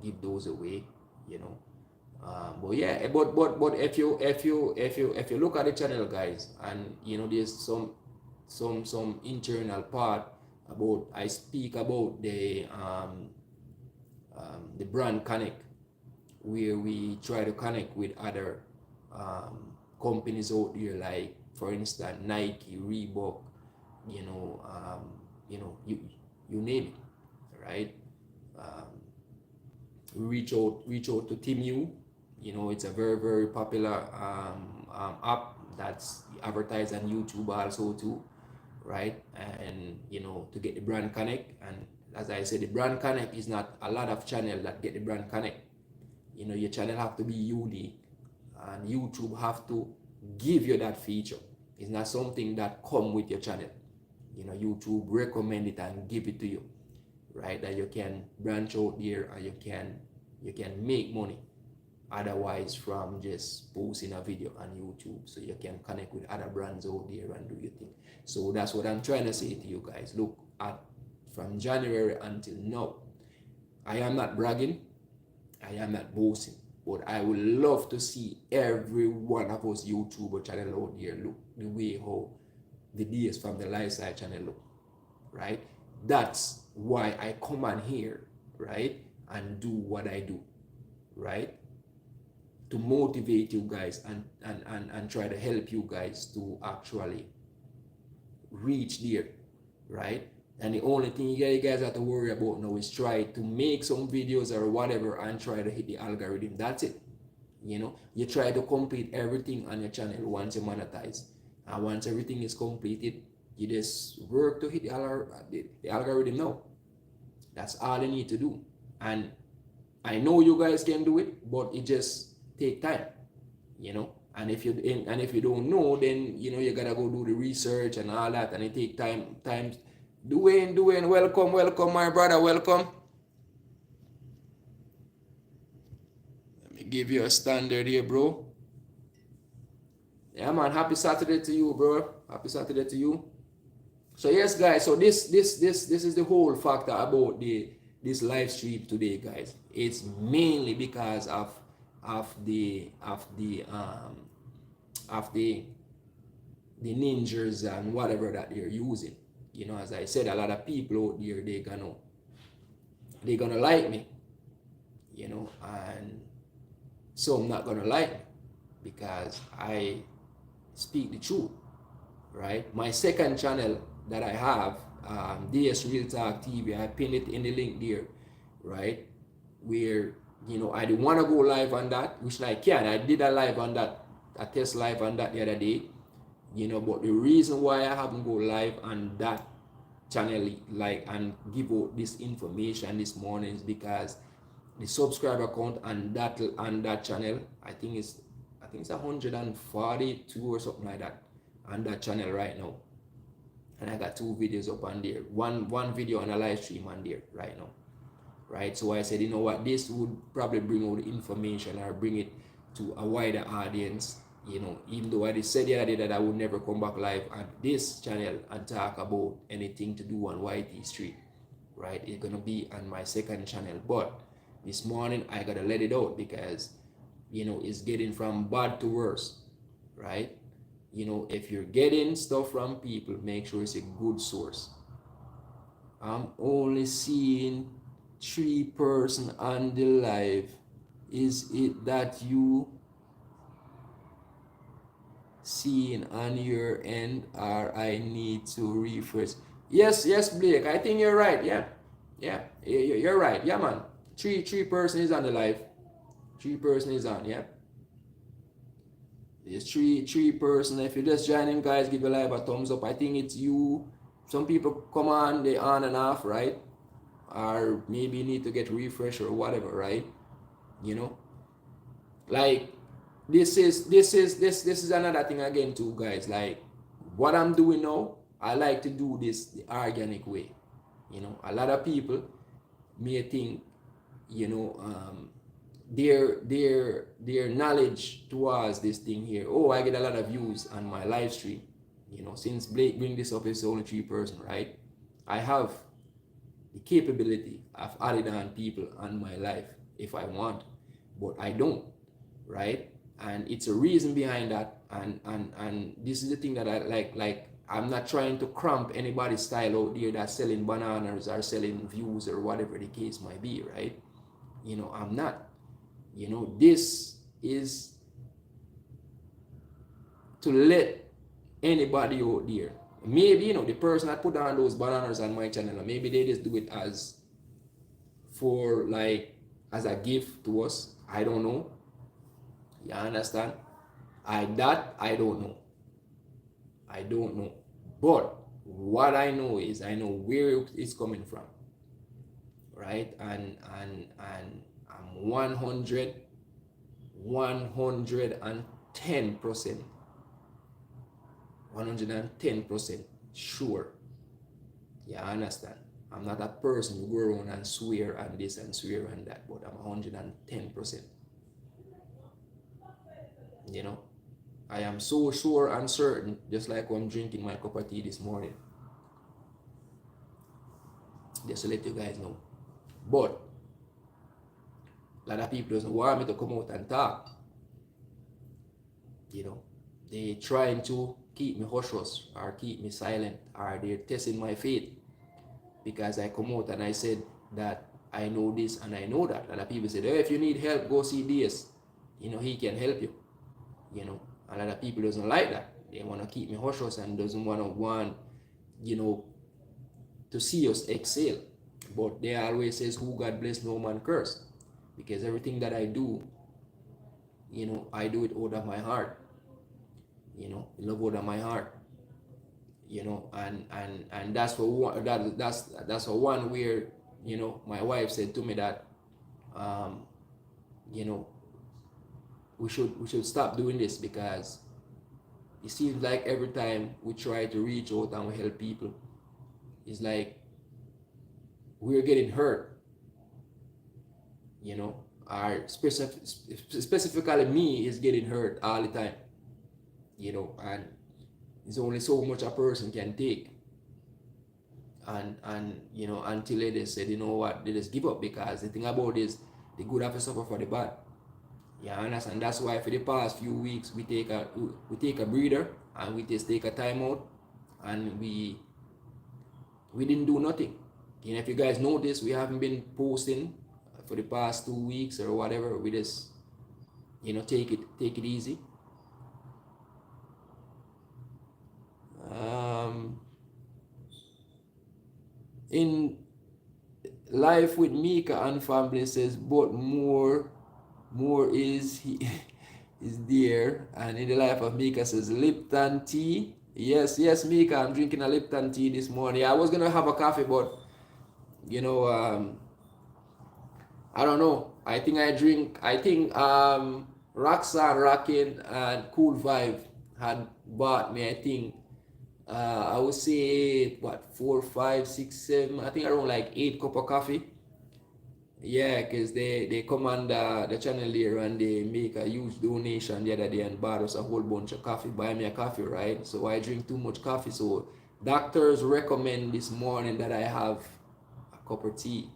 give those away, you know. But yeah, but if you look at the channel, guys, and you know, there's some internal part about, I speak about the brand connect, where we try to connect with other companies out there, like for instance Nike, Reebok, you know, you name it, right? Reach out to Temu. You know, it's a very popular app that's advertised on YouTube also too, right? And you know, to get the brand connect, and as I said, the brand connect is not a lot of channels that get the brand connect. You know, your channel have to be unique, and YouTube have to give you that feature. It's not something that come with your channel. You know, YouTube recommend it and give it to you, right? That you can branch out there, and you can make money otherwise from just posting a video on YouTube. So you can connect with other brands out there and do your thing. So that's what I'm trying to say to you guys. Look at from January until now. I am not bragging, I am not boasting, but I would love to see every one of us YouTuber channel out there look the way how the DS from the Lifestyle channel look, right? That's why I come on here, right, and do what I do, right? to motivate you guys and try to help you guys to actually reach there, right? And the only thing you guys have to worry about now is try to make some videos or whatever and try to hit the algorithm. That's it. You know, you try to complete everything on your channel once you monetize. And once everything is completed, you just work to hit the algorithm now. That's all you need to do. And I know you guys can do it, but it just take time, you know. And if you don't know, then you know you gotta go do the research and all that, and it take time. Doing, welcome, my brother, welcome. Let me give you a standard here, bro. Yeah, man. Happy Saturday to you, bro. Happy Saturday to you. So yes, guys. So this is the whole factor about this live stream today, guys. It's mainly because of the ninjas and whatever that they're using. You know, as I said, a lot of people out there, they're gonna like me, you know, and some not gonna like me because I speak the truth, right? My second channel that I have, DS Real Talk TV, I pinned it in the link there, right? Where, you know, I didn't want to go live on that, which I can. I did a live on that, a test live on that the other day, you know, but the reason why I haven't go live on that channel like and give out this information this morning is because the subscriber count on that channel, I think it's 142 or something like that on that channel right now. And I got 2 videos up on there, one video on a live stream on there right now, right? So I said, you know what, this would probably bring out the information or bring it to a wider audience, you know, even though I said the other day that I would never come back live on this channel and talk about anything to do on YT Street, right? It's gonna be on my second channel, but this morning I gotta let it out because, you know, it's getting from bad to worse, right? You know, if you're getting stuff from people, make sure it's a good source. I'm only seeing 3 person on the live. Is it that you seeing on your end, or I need to refresh? Yes, Blake, I think you're right. Yeah, you're right. Yeah, man. 3 person is on the live. 3 person is on. Yeah. There's 3 person. If you're just joining, guys, give your live a thumbs up. I think it's you. Some people come on, they on and off, right? Or maybe you need to get refresh or whatever, right? You know, like this is another thing again too, guys. Like what I'm doing now, I like to do this the organic way. You know, a lot of people may think, you know, their knowledge towards this thing here. Oh, I get a lot of views on my live stream. You know, since Blake bring this up, it's only 3 person, right? I have the capability of adding on people on my life if I want, but I don't, right? And it's a reason behind that. And this is the thing that I like. I'm not trying to cramp anybody's style out there that's selling bananas or selling views or whatever the case might be, right? You know, I'm not. You know, this is to let anybody out there. Maybe, you know, the person that put on those bananas on my channel, maybe they just do it as for like as a gift to us. I don't know. You understand? I don't know. I don't know. But what I know is I know where it's coming from. Right? And I'm 110% sure. Yeah, I understand. I'm not a person who go around and swear on this and swear on that, but I'm 110%. You know, I am so sure and certain, just like I'm drinking my cup of tea this morning. Just to let you guys know. But a lot of people doesn't want me to come out and talk. You know, they trying to keep me hush or keep me silent, or they're testing my faith because I come out and I said that I know this and I know that. A lot of people said, oh, if you need help, go see this. you know, he can help you. You know, a lot of people doesn't like that. They want to keep me hush hush and doesn't want, you know, to see us excel. But they always says, who God bless, no man curse. Because everything that I do, you know, I do it out of my heart. You know, love out of my heart. You know, and that's for one. That's for one where, you know, my wife said to me that, you know, we should stop doing this, because it seems like every time we try to reach out and we help people, it's like we're getting hurt. You know, our specifically me is getting hurt all the time. You know, and it's only so much a person can take. And you know, until they just said, you know what, they just give up, because the thing about this, the good have to suffer for the bad. Yeah, understand. That's why for the past few weeks we take a breather, and we just take a time out, and we didn't do nothing. You know, if you guys notice, we haven't been posting for the past 2 weeks or whatever. We just, you know, take it easy. In life with Mika and family says, but more is is there. And in the life of Mika says, Lipton tea. Yes, Mika, I'm drinking a Lipton tea this morning. I was gonna have a coffee, but you know, I don't know. I think Roxanne Rockin and Cool Vibe had bought me, I think, I would say, what, 4, 5, 6, 7, I think around like 8 cup of coffee. Yeah, because they come on the channel there, and they make a huge donation the other day and bought us a whole bunch of coffee, buy me a coffee, right? So I drink too much coffee. So doctors recommend this morning that I have a cup of tea.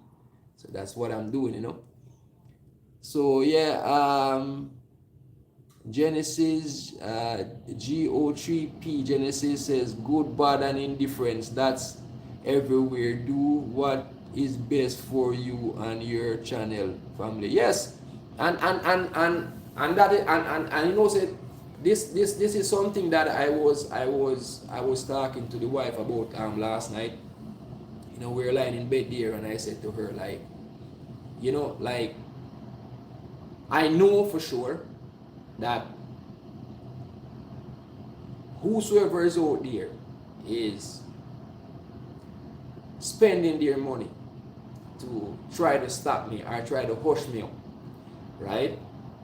So that's what I'm doing, you know. So yeah, Genesis, GO3P, Genesis says, good, bad, and indifference. That's everywhere. Do what is best for you and your channel, family. Yes, and that is, and you know, say this is something that I was talking to the wife about last night. You know, we were lying in bed there, and I said to her, like, you know, like, I know for sure that whosoever is out there is spending their money to try to stop me or try to hush me up, right?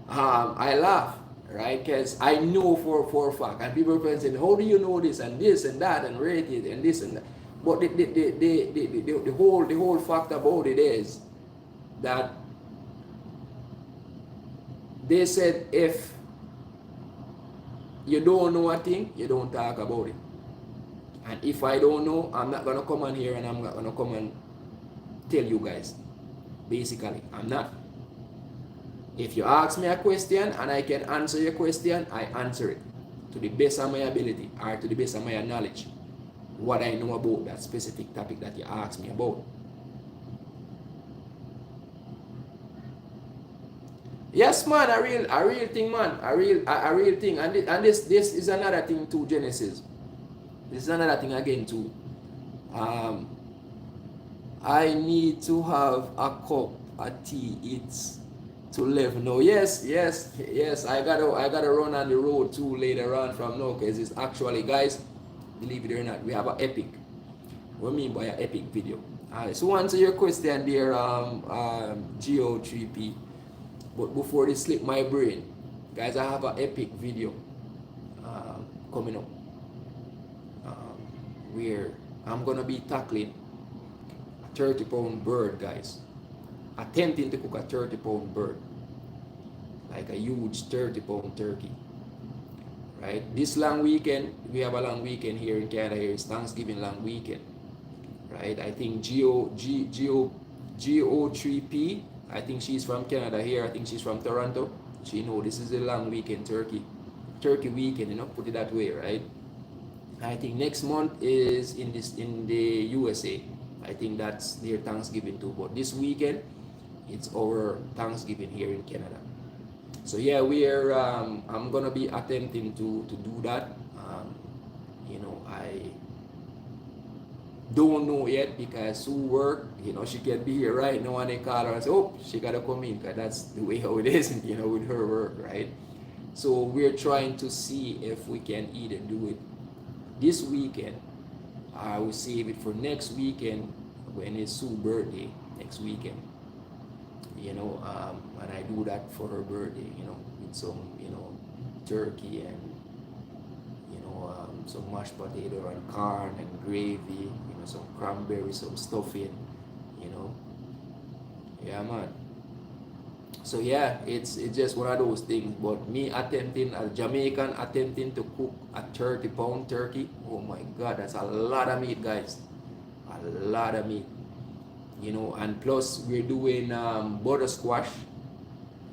I laugh, right? Because I know for a fact, and people are saying, how do you know this and that and rate it and this and that? But the whole fact about it is that they said, if you don't know a thing, you don't talk about it. And if I don't know, I'm not gonna come on here and I'm not gonna come and tell you guys. Basically, I'm not. If you ask me a question and I can answer your question, I answer it to the best of my ability or to the best of my knowledge, what I know about that specific topic that you asked me about. Yes, man, a real thing, man, a real thing, and this is another thing too, Genesis. This is another thing again too. I need to have a cup of tea. It's to live now. Yes. I gotta run on the road too later on from now, because it's actually, guys, believe it or not, we have an epic. What I mean by an epic video. Alright, so answer your question there, GO3P. But before they slip my brain, guys, I have an epic video coming up where I'm gonna be tackling a 30-pound bird, guys. Attempting to cook a 30-pound bird, like a huge 30-pound turkey. Right? This long weekend, we have a long weekend here in Canada. Here is Thanksgiving long weekend. Right? I think GO3P, I think she's from Canada here. I think she's from Toronto. She know this is a long weekend, turkey weekend, you know, put it that way, right? I think next month is in the USA. I think that's their Thanksgiving too. But this weekend, it's our Thanksgiving here in Canada. So yeah, we're I'm gonna be attempting to do that. You know, I don't know yet because Sue work, you know, she can be here right now and they call her and say, oh, she gotta come in because that's the way how it is, you know, with her work, right? So we're trying to see if we can either do it this weekend. I will save it for next weekend when it's Sue's birthday next weekend. You know, and I do that for her birthday, you know, with some, you know, turkey and, you know, some mashed potato and corn and gravy, you know, some cranberry, some stuffing, you know. Yeah, man. So yeah, it's just one of those things. But me attempting, a Jamaican attempting to cook a 30-pound turkey, oh my God, that's a lot of meat, guys. A lot of meat. You know, and plus we're doing butter squash.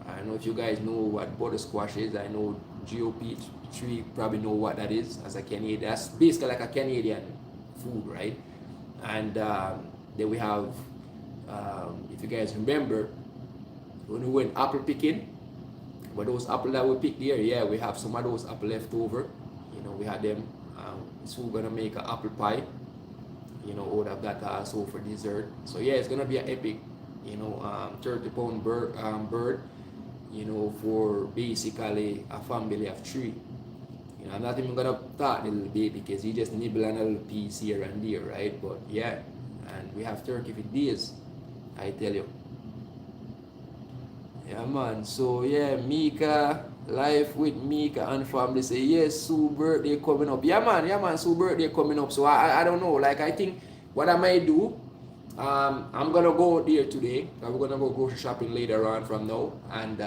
I don't know if you guys know what butter squash is. I know GOP3 probably know what that is as a Canadian. That's basically like a Canadian food, right? And then we have, if you guys remember, when we went apple picking, but those apples that we picked there, yeah, we have some of those apples left over. You know, we had them. So we're gonna make an apple pie. You know, out of that also for dessert. So yeah, it's gonna be an epic, you know, 30-pound bird, you know, for basically a family of 3. You know, I'm not even gonna talk a little bit because you just nibble on a little piece here and there, right? But yeah, and we have turkey for days, I tell you. Yeah, man. So yeah, Mika, life with Mika and family say yes, Sue birthday coming up. Yeah, man. Yeah, man. Sue birthday coming up. So I don't know. Like I think what I might do, I'm gonna go there today. We're gonna go grocery shopping later on from now and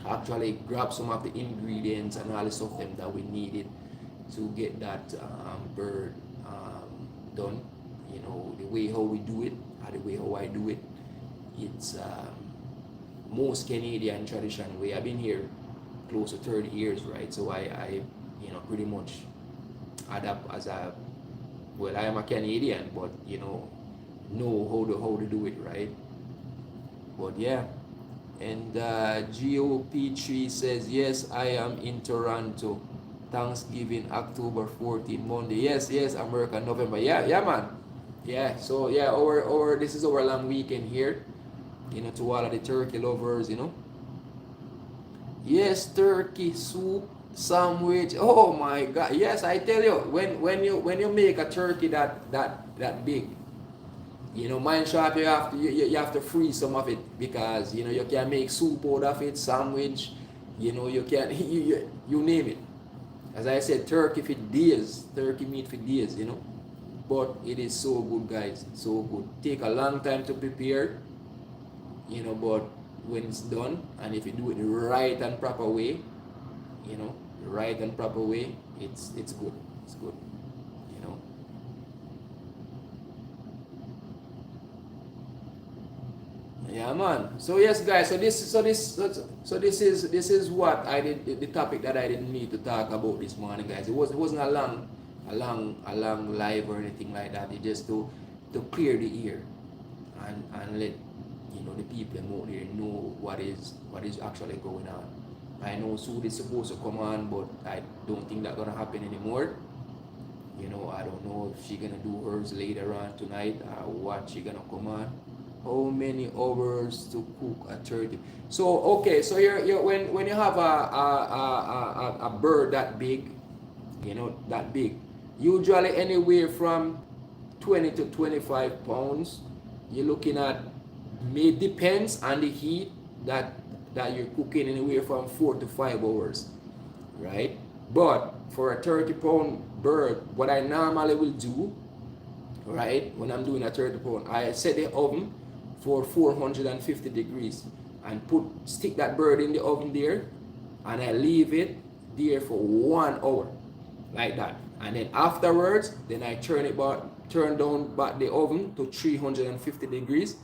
actually grab some of the ingredients and all the stuff them that we needed to get that bird done. You know, the way how we do it, or the way how I do it. It's most Canadian tradition way. I've been here close to 30 years, right? So I you know, pretty much adapt as a, well, I am a Canadian, but you know how to do it, right? But yeah, and GOP3 says yes, I am in Toronto. Thanksgiving October 14 Monday. Yes, yes, America November. Yeah, yeah, man. Yeah, so yeah, our this is our long weekend here. You know, to all of the turkey lovers, you know. Yes, turkey soup sandwich. Oh my God! Yes, I tell you, when you make a turkey that big, you know, mine shop you have to freeze some of it because you know you can make soup out of it, sandwich. You know, you can you name it. As I said, turkey for days, turkey meat for days. You know, but it is so good, guys. So good. Take a long time to prepare. You know, but when it's done and if you do it the right and proper way, you know, the right and proper way, it's good. It's good. You know. Yeah, man. So yes, guys. So this is what I did. The topic that I didn't need to talk about this morning, guys. It wasn't a long live or anything like that. It just to clear the air and let, you know, the people out there know what is actually going on. I know Sue is supposed to come on, but I don't think that's gonna happen anymore. You know, I don't know if she's gonna do hers later on tonight or what she gonna come on. How many hours to cook a turkey? So okay, so you're when you have a bird that big, you know, that big, usually anywhere from 20 to 25 pounds. You're looking at, it depends on the heat that you're cooking, anywhere from 4 to 5 hours, right? But for a 30-pound bird, what I normally will do, right, when I'm doing a 30-pound, I set the oven for 450 degrees and stick that bird in the oven there, and I leave it there for 1 hour, like that. And then afterwards, then I turn down back the oven to 350 degrees,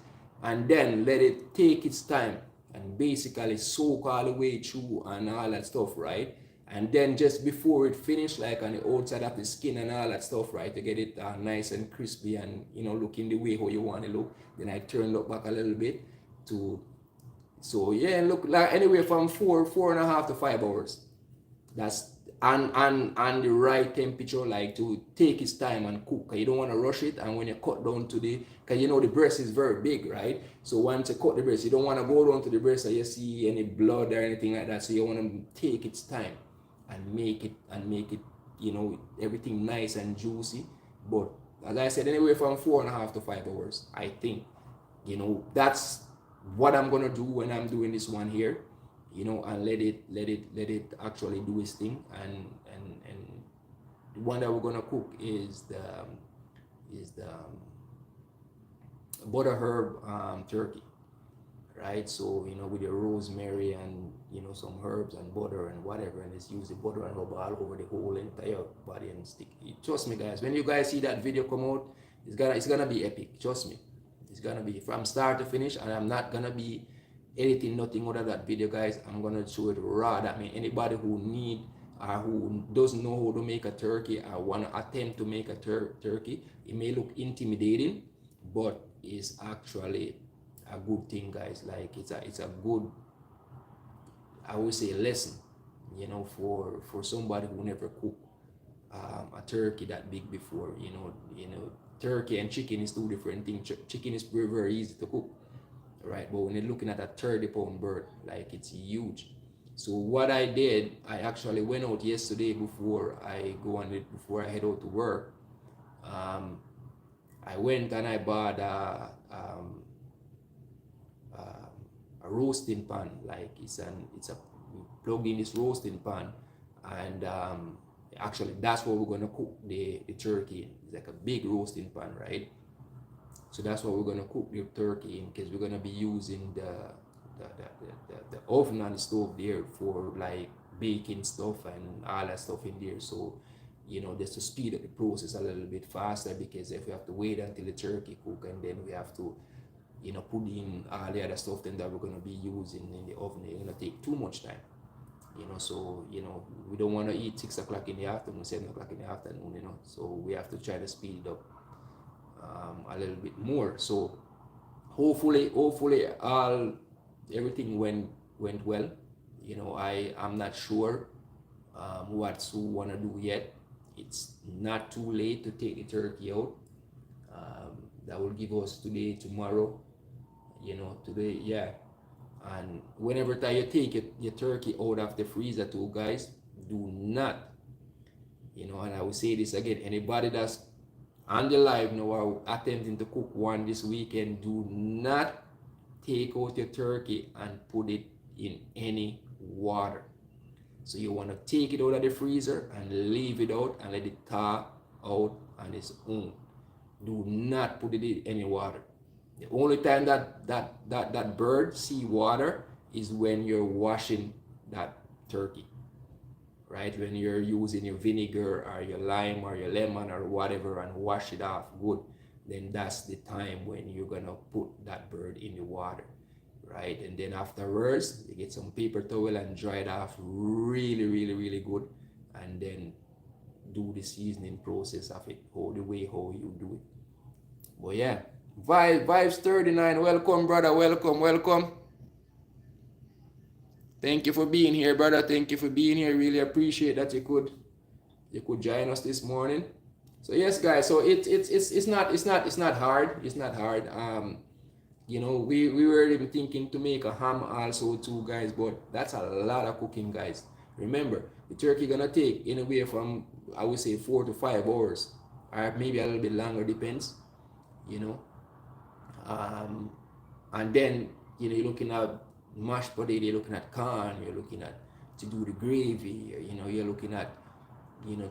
and then let it take its time and basically soak all the way through and all that stuff, right? And then just before it finish, like on the outside of the skin and all that stuff, right, to get it nice and crispy and, you know, looking the way how you want to look, then I turn it back a little bit to So yeah, look, like anywhere from 4.5 to 5 hours. That's and the right temperature, like to take its time and cook. You don't want to rush it. And when you cut down to the, because you know the breast is very big, right? So once you cut the breast, you don't want to go down to the breast and you see any blood or anything like that. So you want to take its time and make it, everything nice and juicy. But as I said, anywhere from 4.5 to 5 hours, I think. That's what I'm gonna do when I'm doing this one here, and let it actually do its thing. And the one that we're gonna cook is the butter herb turkey, right? So with your rosemary and some herbs and butter and whatever, and just use the butter and rub all over the whole entire body and stick. Trust me, guys. When you guys see that video come out, it's gonna be epic. Trust me, it's gonna be from start to finish, and I'm not gonna be editing nothing out of that video, guys. I'm gonna show it raw. That means anybody who need or who doesn't know how to make a turkey or want to attempt to make a turkey, it may look intimidating, but it's actually a good thing, guys. Like it's a good, I would say, lesson, for somebody who never cooked a turkey that big before. Turkey and chicken is two different things. Chicken is very, very easy to cook, right? But when you're looking at a 30-pound bird, like, it's huge. So what I did, I actually went out yesterday before I head out to work. I went and I bought a roasting pan. Like, it's a plug in this roasting pan, and actually that's what we're gonna cook the turkey in. It's like a big roasting pan, right? So that's what we're gonna cook the turkey in, because we're gonna be using the oven and the stove there for like baking stuff and all that stuff in there. So just to speed up the process a little bit faster, because if we have to wait until the turkey cook and then we have to put in all the other stuff then that we're gonna be using in the oven, it's gonna take too much time. So we don't want to eat 6 o'clock in the afternoon, 7 o'clock in the afternoon. So we have to try to speed it up a little bit more. So hopefully everything went well. I'm not sure what Sue wanna do yet. It's not too late to take the turkey out. That will give us today, tomorrow. Today, yeah. And whenever you take your turkey out of the freezer too, guys, do not, and I will say this again, anybody that's on the live now or attempting to cook one this weekend, do not take out your turkey and put it in any water. So you want to take it out of the freezer and leave it out and let it thaw out on its own. Do not put it in any water. The only time that bird see water is when you're washing that turkey, right? When you're using your vinegar or your lime or your lemon or whatever and wash it off good, then that's the time when you're gonna put that bird in the water, right? And then afterwards, you get some paper towel and dry it off really, really, really good, and then do the seasoning process of it, how you do it. But yeah, Vibes 39, welcome, brother, welcome. Thank you for being here, brother. Thank you for being here. Really appreciate that you could join us this morning. So yes, guys. So it's not hard. It's not hard. We were even thinking to make a ham also too, guys. But that's a lot of cooking, guys. Remember, the turkey gonna take anywhere from, I would say, 4 to 5 hours, or maybe a little bit longer, depends. And then you're looking at mashed potato, you're looking at corn, you're looking at to do the gravy, you're looking at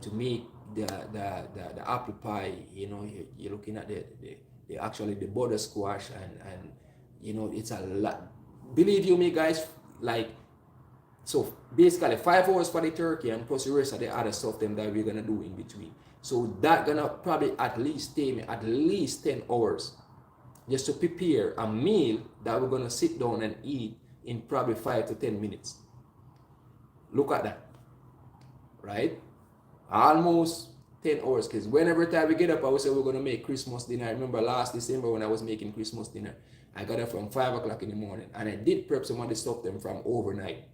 to make the apple pie, you're looking at the actually the butter squash, and it's a lot. Believe you me, guys, like, so basically 5 hours for the turkey and plus the rest of the other stuff that we're gonna do in between. So that gonna probably at least take me at least 10 hours just to prepare a meal that we're gonna sit down and eat in probably 5 to 10 minutes. Look at that, right? Almost 10 hours, because whenever time we get up, I would say we're gonna make Christmas dinner. I remember last December when I was making Christmas dinner, I got up from 5 o'clock in the morning, and I did prep some of the stuff them from overnight,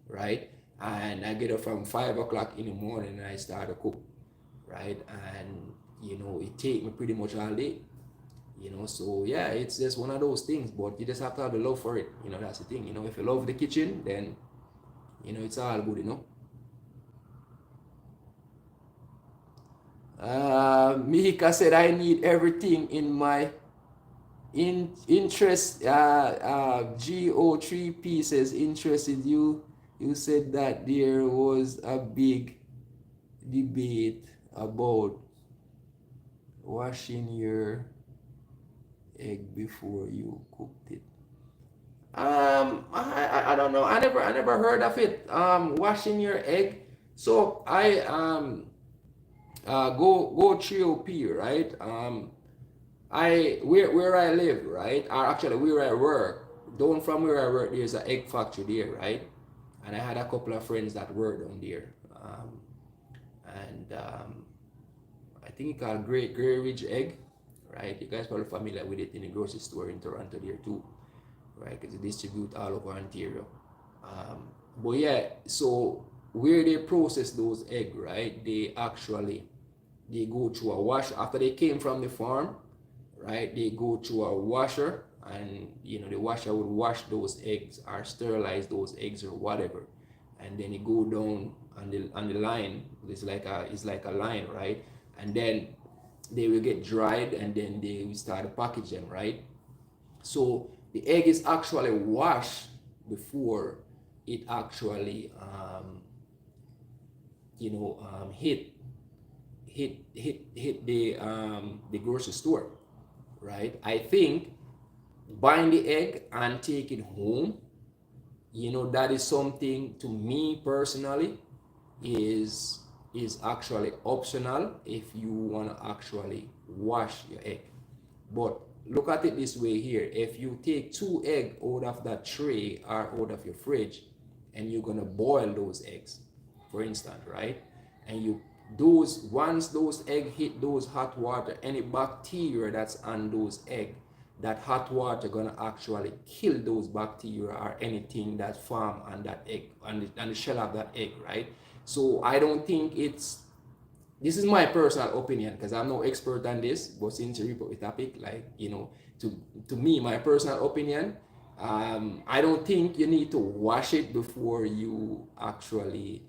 right? And I get up from 5 o'clock in the morning and I start to cook, right? And it take me pretty much all day, so yeah, it's just one of those things, but you just have to have the love for it. That's the thing. If you love the kitchen, then it's all good. Mika said, I need everything in my interest. GO3P says, interested you. You said that there was a big debate about washing your egg before you cooked it. I don't know. I never heard of it. Washing your egg. So I go 3OP, right? Where I live, right? Or actually where I work, down from where I work, there's an egg factory there, right? And I had a couple of friends that work down there. And I think it's called Grey Ridge Egg, right? You guys probably familiar with it in the grocery store in Toronto there too, right? Because they distribute all over Ontario. But yeah, so where they process those eggs, right? They go through a wash after they came from the farm, right? They go through a washer, and the washer would wash those eggs or sterilize those eggs or whatever, and then it go down on the line. It's like a line, right? And then they will get dried, and then they will start to package them, right? So the egg is actually washed before it actually hit the grocery store, right? I think buying the egg and take it home, that is something, to me personally, is actually optional if you want to actually wash your egg. But look at it this way here. If you take 2 eggs out of that tray or out of your fridge, and you're gonna boil those eggs, for instance, right? And once those eggs hit those hot water, any bacteria that's on those eggs, that hot water gonna actually kill those bacteria or anything that form on that egg, on the shell of that egg, right? So I don't think this is my personal opinion, because I'm no expert on this, but since you report the topic, to me, my personal opinion, I don't think you need to wash it before you actually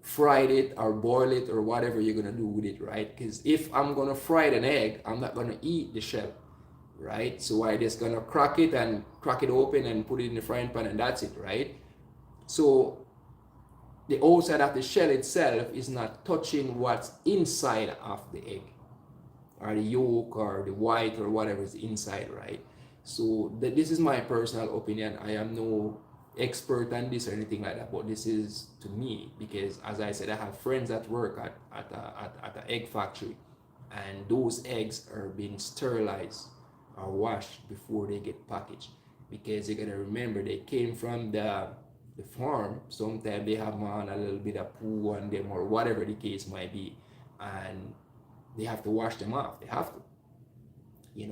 fried it or boil it or whatever you're gonna do with it, right? Because if I'm gonna fry an egg, I'm not gonna eat the shell, right? So I just gonna crack it open and put it in the frying pan, and that's it, right? So the outside of the shell itself is not touching what's inside of the egg, or the yolk or the white or whatever is inside, right? So this is my personal opinion. I am no expert on this or anything like that, but this is to me, because as I said, I have friends that work at an egg factory, and those eggs are being sterilized or washed before they get packaged, because you gotta remember they came from the farm. Sometimes they have on a little bit of poo on them or whatever the case might be, and they have to wash them off. They have to,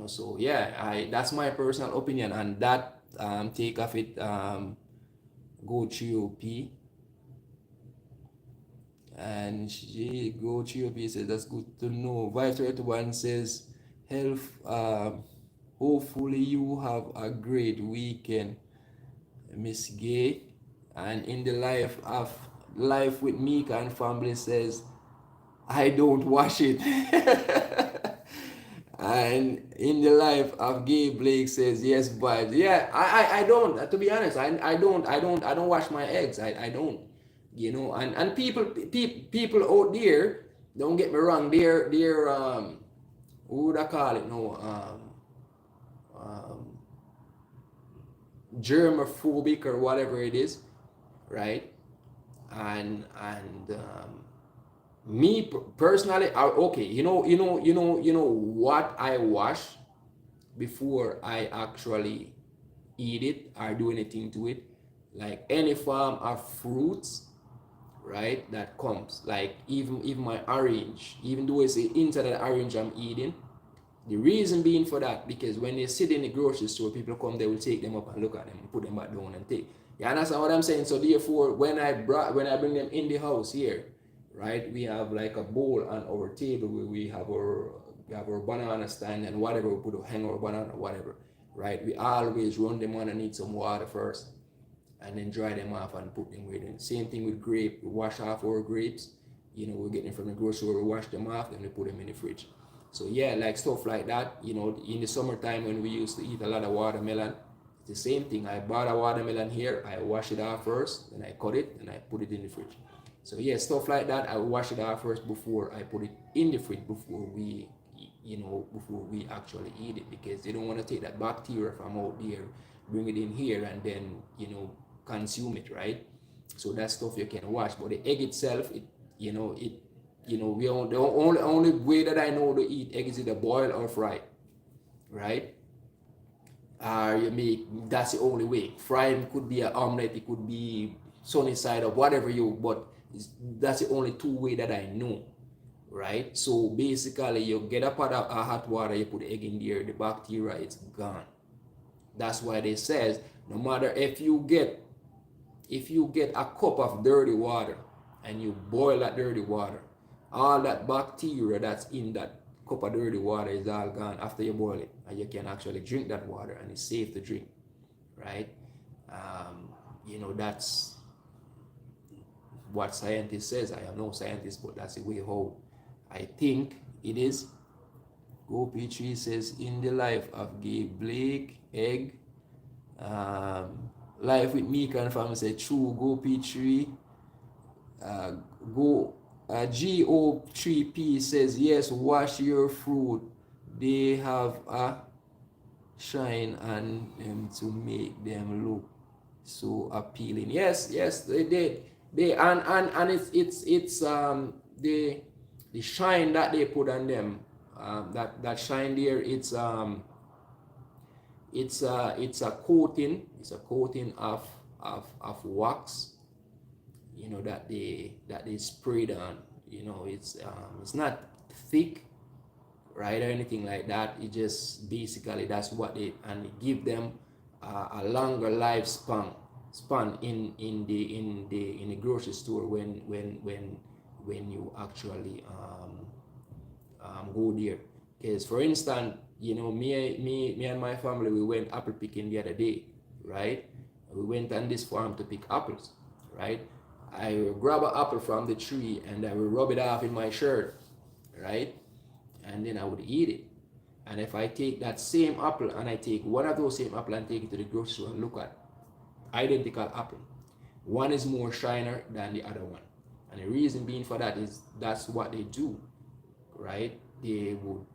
so yeah, that's my personal opinion on that take of it. Go 3OP, and she Go 3OP says that's good to know. Vibe 31 says health, hopefully you have a great weekend, Miss Gay. And in the life with Mika and family says, I don't wash it. And in the life of Gay Blake says, yes, but yeah, I don't, to be honest, I don't wash my eggs. I don't, and people out there, don't get me wrong, they're what would I call it? No, germophobic or whatever it is, right? And me personally, okay, you know what I wash before I actually eat it or do anything to it, like any form of fruits, right? That comes, like even my orange, even though it's inside of the orange I'm eating, The reason being for that, because when they sit in the grocery store, people come, they will take them up and look at them and put them back down and take. You understand what I'm saying? So therefore, when I bring them in the house here, right, we have like a bowl on our table where we have our banana stand and whatever, we put a hang our banana, whatever, right? We always run them underneath some water first and then dry them off and put them with it. Same thing with grape. We wash off our grapes. You know, we get them from the grocery store, we wash them off, then we put them in the fridge. So yeah, like stuff like that. You know, in the summertime when we used to eat a lot of watermelon, it's the same thing. I bought a watermelon here, I wash it off first, then I cut it, and I put it in the fridge. So yeah, stuff like that, I wash it off first before I put it in the fridge before we, before we actually eat it, because they don't want to take that bacteria from out there, bring it in here, and then, consume it, right? So that stuff you can wash. But the egg itself, we the only way that I know to eat egg is either boil or fry, right? That's the only way. Frying could be an omelette, it could be sunny side up, whatever but that's the only two way that I know, right? So basically, you get a pot of hot water, you put the egg in there, the bacteria is gone. That's why they says no matter if you get a cup of dirty water and you boil that dirty water, all that bacteria that's in that cup of dirty water is all gone after you boil it, and you can actually drink that water, and it's safe to drink, right? That's what scientists says. I am no scientist, but that's the way how I think it is. Go Petrie says, in the life of Gabe Blake, egg. Life with Mika and family say, true. Go Petrie. GO3P says, yes, wash your fruit. They have a shine on them to make them look so appealing. Yes, they did. And it's the shine that they put on them, that shine there, it's a coating. It's a coating of wax, that they sprayed on. It's not thick, right, or anything like that. It just basically that's what and it give them a longer lifespan in the grocery store when you actually go there. Because for instance, me and my family, we went apple picking the other day, right? We went on this farm to pick apples, right? I will grab an apple from the tree and I will rub it off in my shirt, right? And then I would eat it. And if I take that same apple and I take one of those same apples and take it to the grocery store and look at identical apple, one is more shiner than the other one. And the reason being for that is that's what they do, right? They would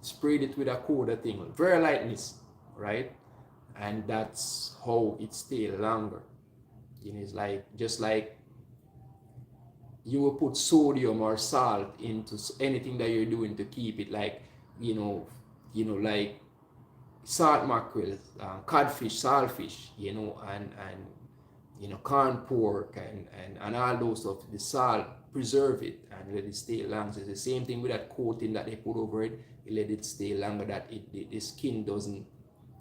spray it with a coated thing, very lightness, right? And that's how it stays longer. It's just like you will put sodium or salt into anything that you're doing to keep it, like like salt mackerel, codfish, saltfish, and corn pork and all those stuff. The salt preserve it and let it stay long. So it's the same thing with that coating that they put over it. You let it stay longer, that the skin doesn't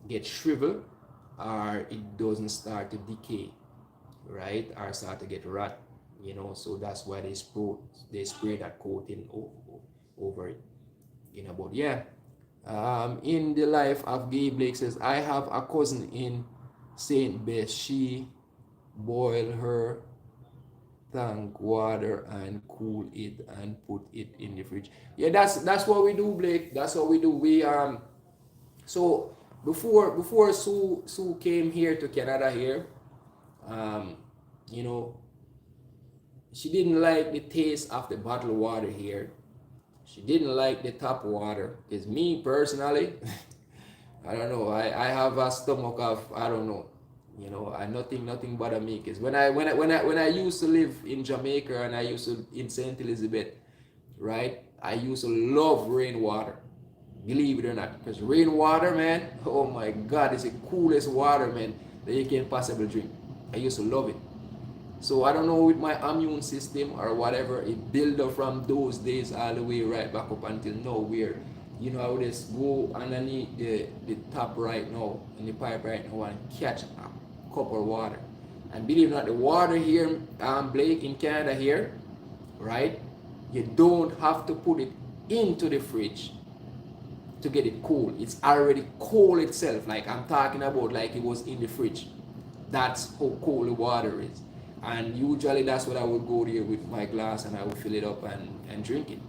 get shriveled or it doesn't start to decay, right, or start to get rot. So that's why they spray that coating over it. But yeah, in the life of Gabe Blake says, I have a cousin in St. Beth. She boil her tank water and cool it and put it in the fridge. Yeah, that's what we do, Blake. That's what we do. We so before Sue came here to Canada here, she didn't like the taste of the bottled water here. She didn't like the tap water. Because me personally, I don't know. I have a stomach of, I don't know. Nothing bother me. Because when I used to live in Jamaica and I used to in St. Elizabeth, right? I used to love rainwater. Believe it or not, because rainwater, man, oh my God, it's the coolest water, man, that you can possibly drink. I used to love it. So I don't know, with my immune system or whatever, it built up from those days all the way right back up until now, where you know, I would just go underneath the tap right now, in the pipe right now, and catch a cup of water. And believe it or not, the water here, Blake, in Canada here, right? You don't have to put it into the fridge to get it cold. It's already cold itself. Like I'm talking about, like it was in the fridge. That's how cold the water is. And usually that's what I would go there with my glass, and I would fill it up and drink it.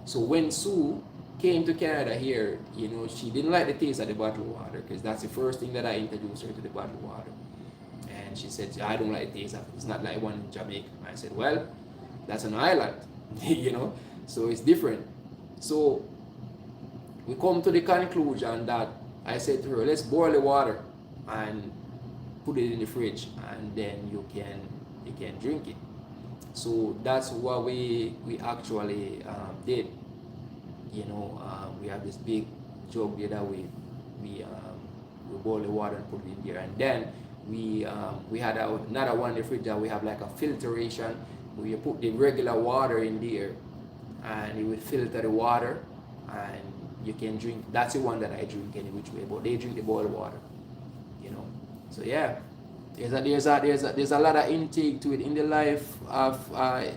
So when Sue came to Canada here, you know, she didn't like the taste of the bottled water, because that's the first thing that I introduced her to, the bottled water. And she said, I don't like the taste of it. It's not like one in Jamaica. I said, well, that's an island, you know, so it's different. So we come to the conclusion that I said to her, let's boil the water and put it in the fridge, and then you can drink it. So that's what we actually did. You know, we have this big jug there that we boil the water and put it in there, and then we had another one in the fridge that we have like a filtration. We put the regular water in there, and it will filter the water, and you can drink. That's the one that I drink any which way, but they drink the boiled water, you know. So yeah, there's a lot of intake to it in the life of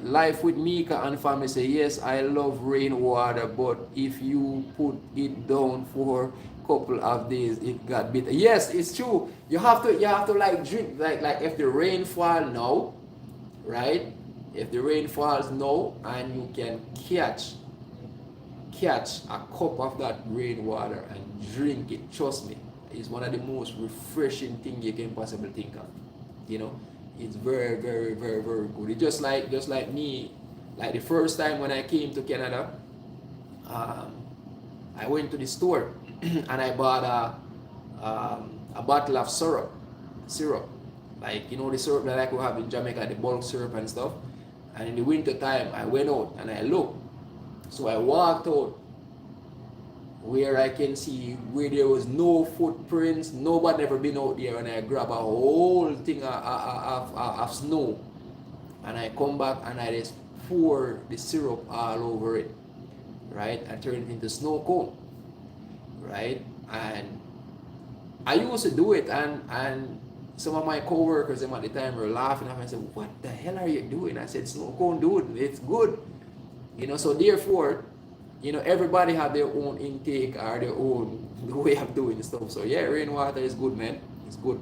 life with Mika and family. Say yes, I love rainwater, but if you put it down for a couple of days, it got bitter. Yes, it's true. You have to like drink like if the rain fall now, right? If the rain falls now and you can catch a cup of that rainwater and drink it, trust me, it's one of the most refreshing things you can possibly think of. You know, it's very, very, very, very good. It's just like me, like the first time when I came to Canada, I went to the store and I bought a bottle of syrup, like, you know, the syrup that like we have in Jamaica, the bulk syrup and stuff. And in the winter time, I went out and I looked. So I walked out where I can see where there was no footprints, nobody ever been out there, and I grab a whole thing of snow, and I come back and I just pour the syrup all over it, right? I turn it into snow cone, right? And I used to do it, and some of my co-workers at the time were laughing at me and said, what the hell are you doing? I said, snow cone, dude, it's good. You know, so therefore, you know, everybody have their own intake or their own way of doing stuff. So yeah, rainwater is good, man. It's good.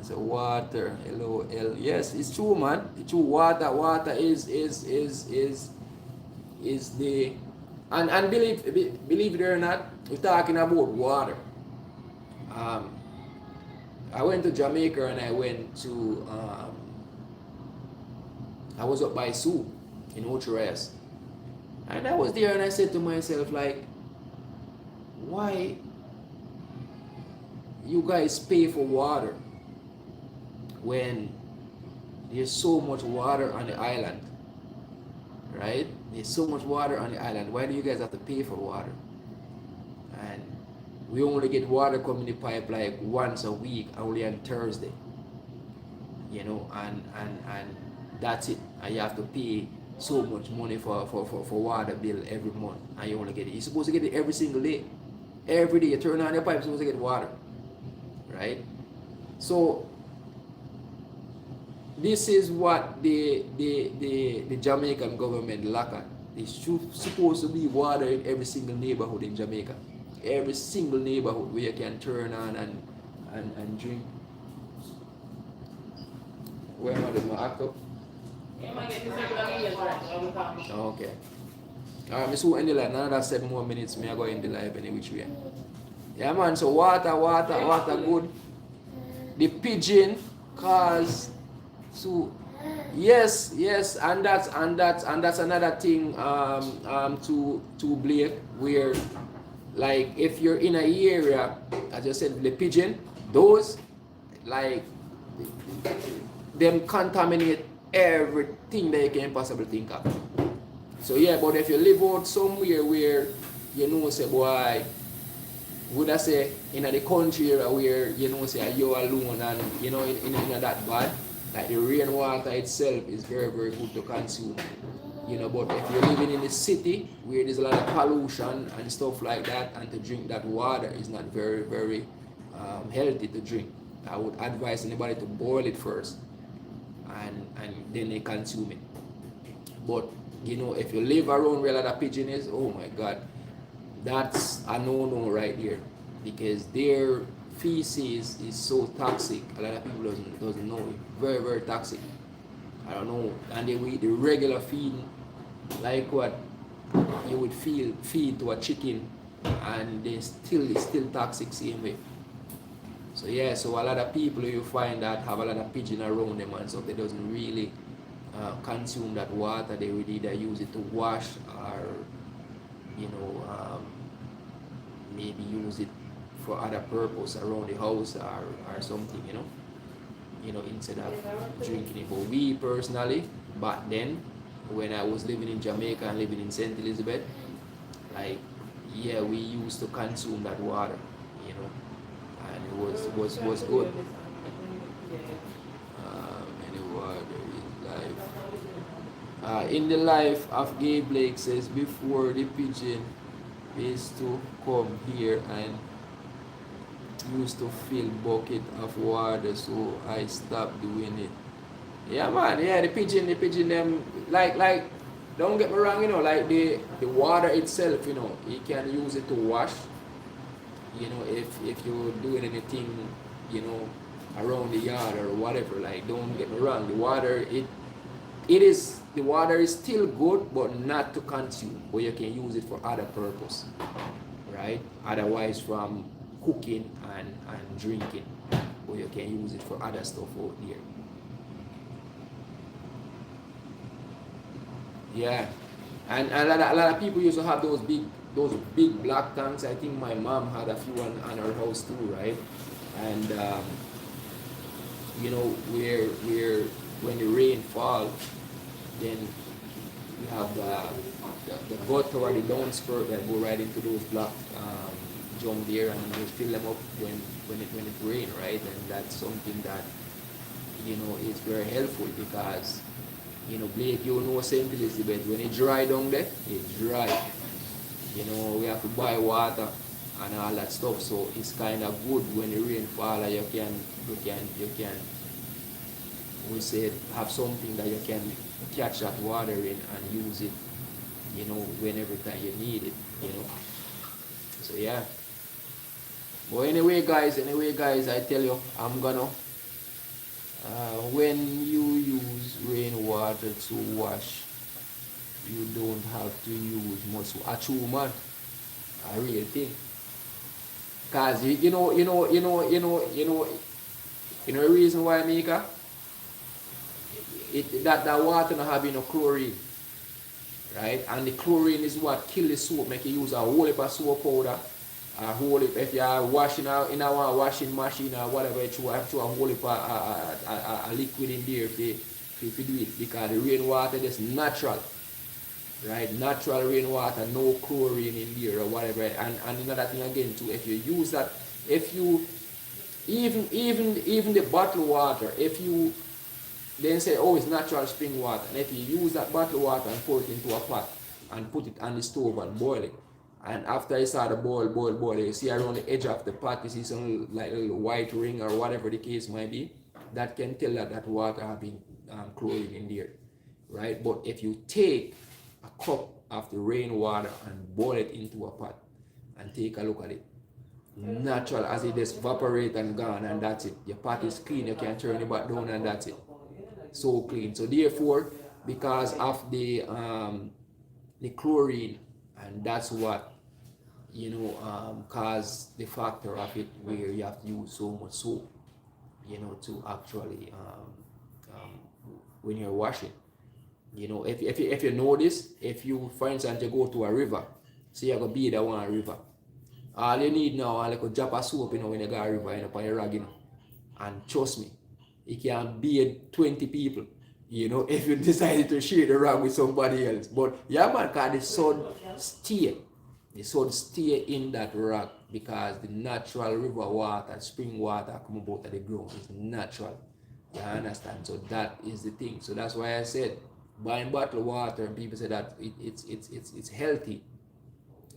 So water, LOL. Yes, it's true, man. It's true. Water is the, and believe it or not, we're talking about water. I went to Jamaica and I went to I was up by Sue in Ocho Rios, and I was there and I said to myself, like, why you guys pay for water when there's so much water on the island, right? There's so much water on the island. Why do you guys have to pay for water? And we only get water coming in the pipe like once a week, only on Thursday, you know, and that's it. And you have to pay so much money for water bill every month, and you only get it. You're supposed to get it every single day. Every day you turn on your pipe, you're supposed to get water, right? So this is what the Jamaican government lack at. There's supposed to be water in every single neighborhood in Jamaica. Every single neighborhood where you can turn on and drink. Where am I doing my act up? Okay. Alright, I'm so end the live. Another 7 more minutes, me I go in the live any which way. Yeah, man, so water good. The pigeon cause so yes, and that's another thing to Blake, where like if you're in an area, as I said, the pigeon, those like them contaminate everything that you can possibly think of. So yeah, but if you live out somewhere where you know say boy, would I say in the country area where you know say you're alone and you know in that bad, like the rainwater itself is very, very good to consume. You know, but if you're living in the city where there's a lot of pollution and stuff like that, and to drink that water is not very healthy to drink. I would advise anybody to boil it first, and then they consume it. But you know, if you live around where a lot of pigeon is, oh my God, that's a no-no right there, because their feces is so toxic. A lot of people doesn't know it. Very toxic. I don't know, and they will eat the regular feeding, like what you would feed to a chicken, and it's still toxic same way. So yeah, so a lot of people you find that have a lot of pigeon around them and stuff, they doesn't really consume that water. They would either use it to wash, or you know, maybe use it for other purpose around the house, or something, instead of drinking it. But we personally, back then, when I was living in Jamaica and living in St. Elizabeth, like, yeah, we used to consume that water, and it was good. And the water is life. In the life of Gay Blake says, before the pigeon used to come here and used to fill bucket of water, so I stopped doing it. Yeah, man. Yeah, the pigeon them, like don't get me wrong, like the water itself, you can use it to wash. If you're doing anything, around the yard or whatever, like, don't get me wrong, the water the water is still good, but not to consume, but you can use it for other purpose, right? Otherwise, from cooking and drinking, but you can use it for other stuff out there. Yeah, and a lot of people used to have those big black tanks. I think my mom had a few on her house too, right? And where when the rain falls, then we have the gutter or the downspurt that go right into those black drum there, and you fill them up when it rain, right? And that's something that is very helpful, because Blake, St. Elizabeth, when it dry down there, it dry. We have to buy water and all that stuff, so it's kind of good when the rain fall, and you can we say have something that you can catch that water in and use it, whenever time you need it, So yeah. But anyway guys, I tell you, I'm gonna when you use rainwater to wash, you don't have to use much. A true man, a real thing. Cause the reason why, Mika, that water not having no chlorine, right? And the chlorine is what kill the soap. Make you use a whole heap of soap powder, a whole heap, if you are washing out in a washing machine or whatever, you have to a whole heap a liquid in there if you do it, because the rainwater is natural, right? Natural rainwater, no chlorine in there or whatever. And another thing again too, if you use that, if you even the bottled water, if you then say, oh, it's natural spring water, and if you use that bottled water and pour it into a pot and put it on the stove and boil it, and after you start to boil, you see around the edge of the pot, you see some like little white ring or whatever the case might be, that can tell that water having chlorine in there, right? But if you take a cup of the rainwater and boil it into a pot and take a look at it, natural as it just evaporate and gone, and that's it. Your pot is clean, you can turn it back down, and that's it. So clean. So therefore, because of the chlorine, and that's what cause the factor of it, where you have to use so much soap, to actually when you're washing. If you notice, if you, for instance, you go to a river, so you go be the one river, all you need now is like a drop of soap, when you go a river, on your rag, and trust me, it can bathe 20 people, if you decided to share the rag with somebody else. But yeah, man, because the sun stay in that rag, because the natural river water, spring water come out of the ground. It's natural. You understand? So that is the thing. So that's why I said, buying bottled water and people say that it's healthy,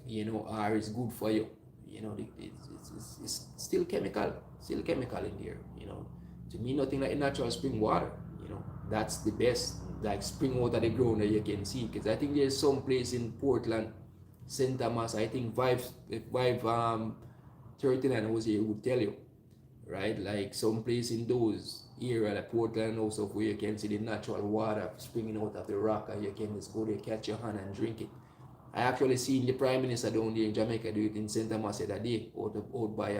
you know, or it's good for you, you know, it's still chemical in there, you know. To me, nothing like natural spring water, you know, that's the best, like spring water the ground that you can see. Because I think there's some place in Portland, St. Thomas, I think Vibe 39 was here would tell you, right? Like some place in those area like Portland also where you can see the natural water springing out of the rock and you can just go there, catch your hand and drink it. I actually seen the Prime Minister down there in Jamaica do it in St. Thomas the other day, out by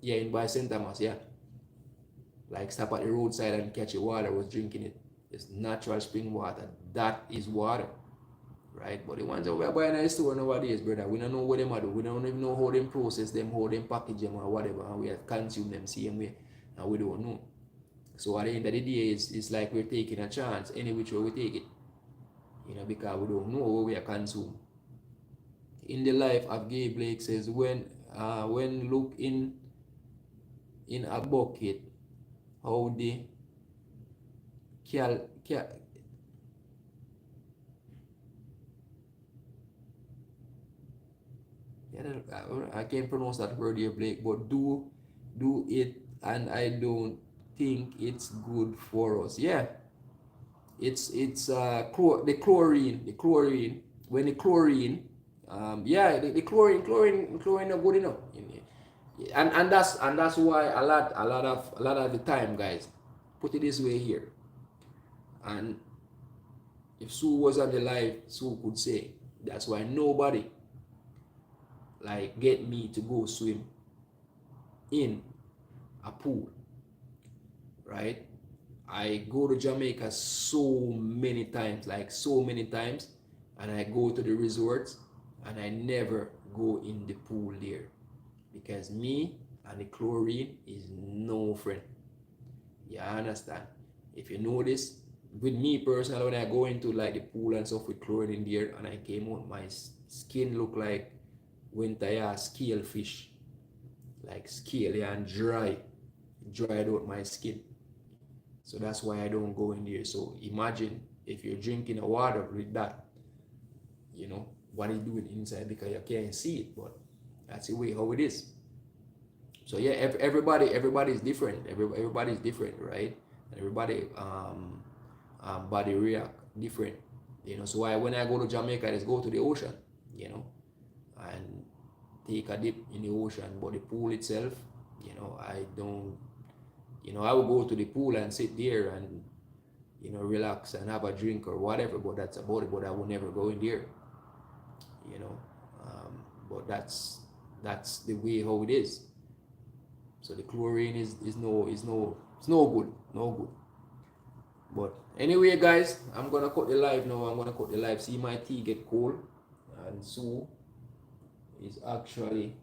in by St. Thomas, yeah. Like stop at the roadside and catch the water, was drinking it. It's natural spring water. That is water. Right? But the ones that we're buying in the store nowadays, brother, we don't know what them are do. We don't even know how them process them, how them package them or whatever, and we have consumed them same way, and we don't know. So at the end of the day, it's like we're taking a chance any which way we take it, you know, because we don't know what we are consuming. In the life of Gay Blake says, when look in a bucket, how the cal I can't pronounce that word here, Blake, but do it, and I don't think it's good for us. Yeah, it's the chlorine. When the chlorine, the chlorine not good enough. And that's why a lot of the time, guys, put it this way here. And if Sue was on the live, Sue could say that's why nobody like get me to go swim in a pool, right? I go to Jamaica so many times, and I go to the resorts and I never go in the pool there, because me and the chlorine is no friend. You understand? If you notice, with me personally, when I go into like the pool and stuff with chlorine in there and I came out, my skin look like winter scale fish, like scaly and dried out my skin. So that's why I don't go in there. So imagine if you're drinking a water with that, you know, what it's doing inside, because you can't see it, but that's the way how it is. So yeah, everybody is different. Everybody is different, right? And everybody body react different, you know. So when I go to Jamaica, I just go to the ocean, you know, and take a dip in the ocean. But the pool itself, you know, I don't, you know, I will go to the pool and sit there and, you know, relax and have a drink or whatever, but that's about it. But I will never go in there, you know. But that's the way how it is. So the chlorine is no good. But anyway, guys, I'm gonna cut the live now. See my tea get cold, and Sue is actually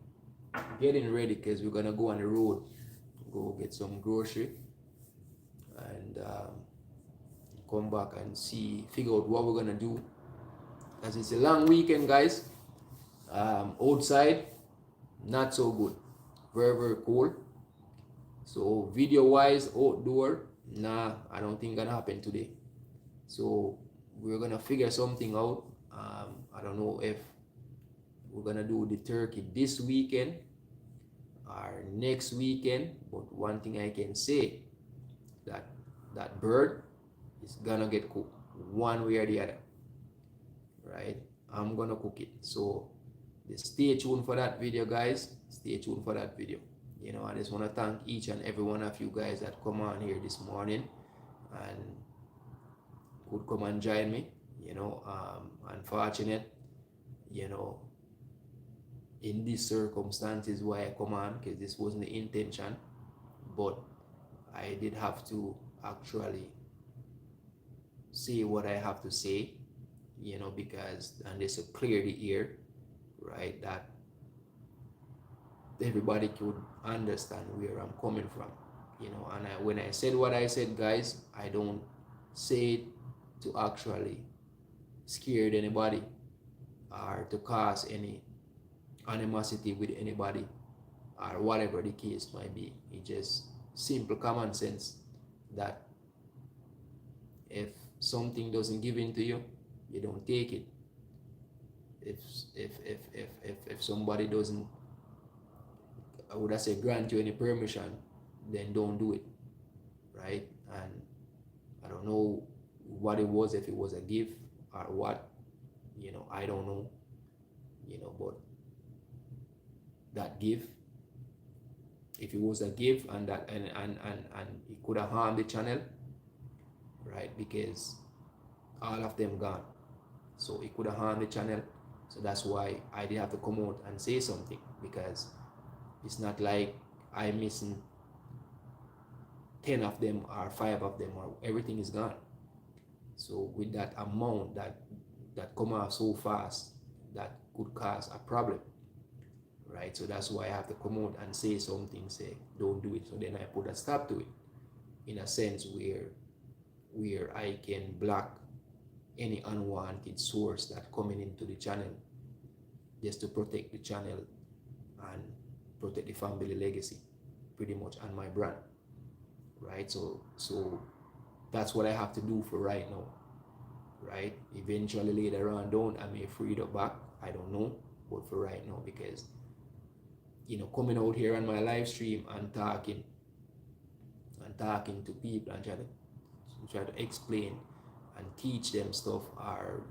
getting ready because we're gonna go on the road, go get some grocery, and come back and figure out what we're gonna do. As it's a long weekend, guys. Outside, not so good, very cold. So video wise, outdoor, nah, I don't think gonna happen today. So we're gonna figure something out. I don't know if we're gonna do the turkey this weekend or next weekend, but one thing I can say, that bird is gonna get cooked one way or the other, right? I'm gonna cook it. So stay tuned for that video, guys. Stay tuned for that video. You know, I just want to thank each and every one of you guys that come on here this morning and could come and join me. You know, unfortunate, you know, in these circumstances why I come on, because this wasn't the intention, but I did have to actually say what I have to say, you know, because, and this will clear the air, right, that everybody could understand where I'm coming from, you know. And when I said what I said, guys, I don't say it to actually scare anybody or to cause any animosity with anybody or whatever the case might be. It's just simple common sense that if something doesn't give in to you, you don't take it. If if somebody doesn't, I would I say, grant you any permission, then don't do it, right? And I don't know what it was, if it was a gift or what, I don't know, but that gift, if it was a gift and that and it could have harmed the channel, right? Because all of them gone, so it could have harmed the channel. So that's why I did have to come out and say something, because it's not like I'm missing 10 of them or 5 of them, or everything is gone. So with that amount that come out so fast, that could cause a problem, right? So that's why I have to come out and say something, say don't do it. So then I put a stop to it, in a sense where I can block any unwanted source that coming into the channel, just to protect the channel and protect the family legacy, pretty much, and my brand, right? So that's what I have to do for right now, right? Eventually later on down, I may free it up back, I don't know, but for right now, because coming out here on my live stream and talking to people and try to explain and teach them stuff, are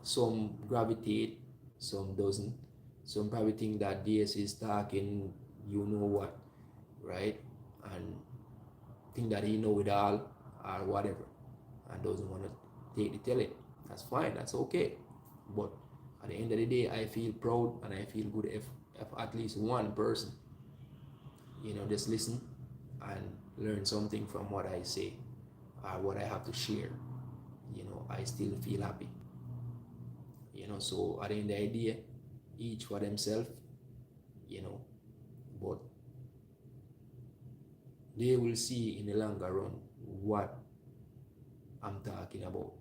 some gravitate, some doesn't. Some probably think that DS is talking what, right? And think that he know it all or whatever, and doesn't want to take the telling. That's fine, that's okay. But at the end of the day, I feel proud and I feel good if at least one person just listen and learn something from what I say or what I have to share. I still feel happy. So at the end of the day, each for themselves, but they will see in the longer run what I'm talking about.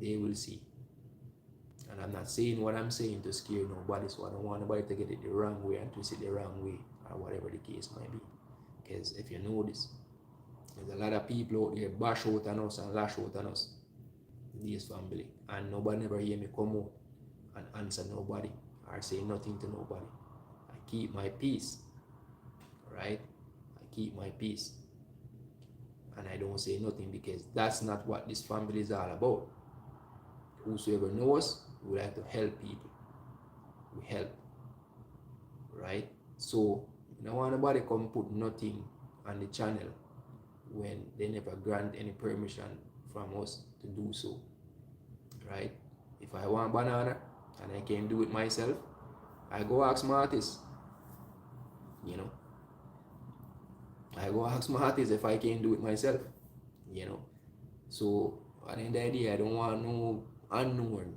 They will see. And I'm not saying what I'm saying to scare nobody, so I don't want nobody to get it the wrong way and twist it the wrong way, or whatever the case might be. Because if you notice, there's a lot of people out there bash out on us and lash out on us, this family, and nobody never hear me come out and answer nobody or say nothing to nobody. I keep my peace, right? I keep my peace, and I don't say nothing, because that's not what this family is all about. Whosoever knows, we like to help people. We help, right? So I don't want nobody come put nothing on the channel when they never grant any permission from us to do so, right? If I want banana and I can do it myself, I go ask my artist, I go ask my artist if I can do it myself, So at the end of the day, I don't want no unknown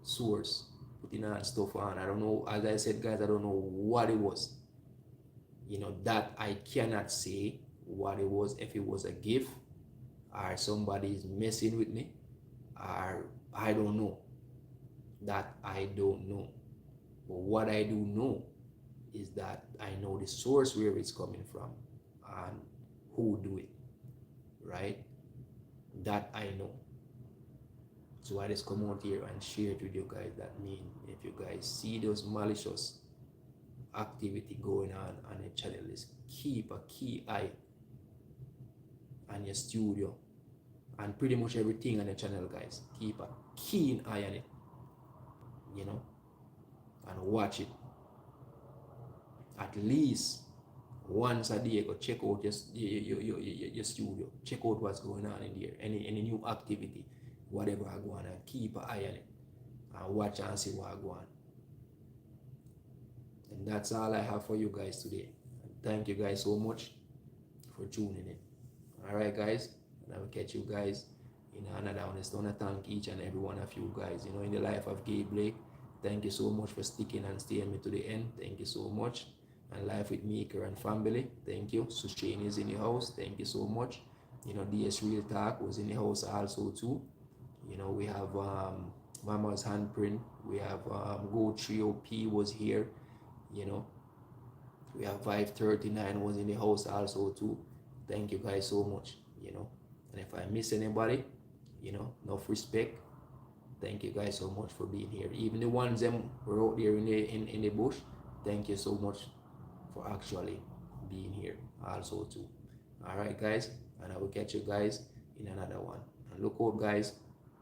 source putting on stuff on. I don't know, as I said, guys, I don't know what it was. That I cannot say what it was, if it was a gift or somebody is messing with me, or I don't know. That I don't know. But what I do know is that I know the source where it's coming from and who do it, right? That I know. So I just come out here and share it with you guys. That mean, if you guys see those malicious activity going on your channel, is keep a key eye on your studio and pretty much everything on your channel, guys. Keep a keen eye on it, and watch it. At least once a day, go check out your studio. Check out what's going on in there. Any new activity, whatever I go on, and keep an eye on it and watch and see what I go on. And that's all I have for you guys today. And thank you guys so much for tuning in. Alright, guys, and I will catch you guys in another one. I just want to thank each and every one of you guys, in the life of Gabe Blake. Thank you so much for sticking and staying me to the end. Thank you so much. And Life with Maker and family, thank you. Sushane is in the house, thank you so much. DS Real Talk was in the house also too. We have Mama's Handprint, we have Go Trio P was here, we have Vibe 39 was in the house also too. Thank you guys so much, and if I miss anybody, you know, enough respect. Thank you guys so much for being here. Even the ones them were out there in the bush, thank you so much for actually being here also too. All right, guys, and I will catch you guys in another one. And look out, guys,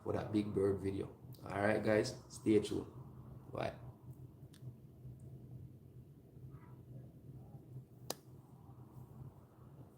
for that big bird video. All right, guys, stay tuned. Bye.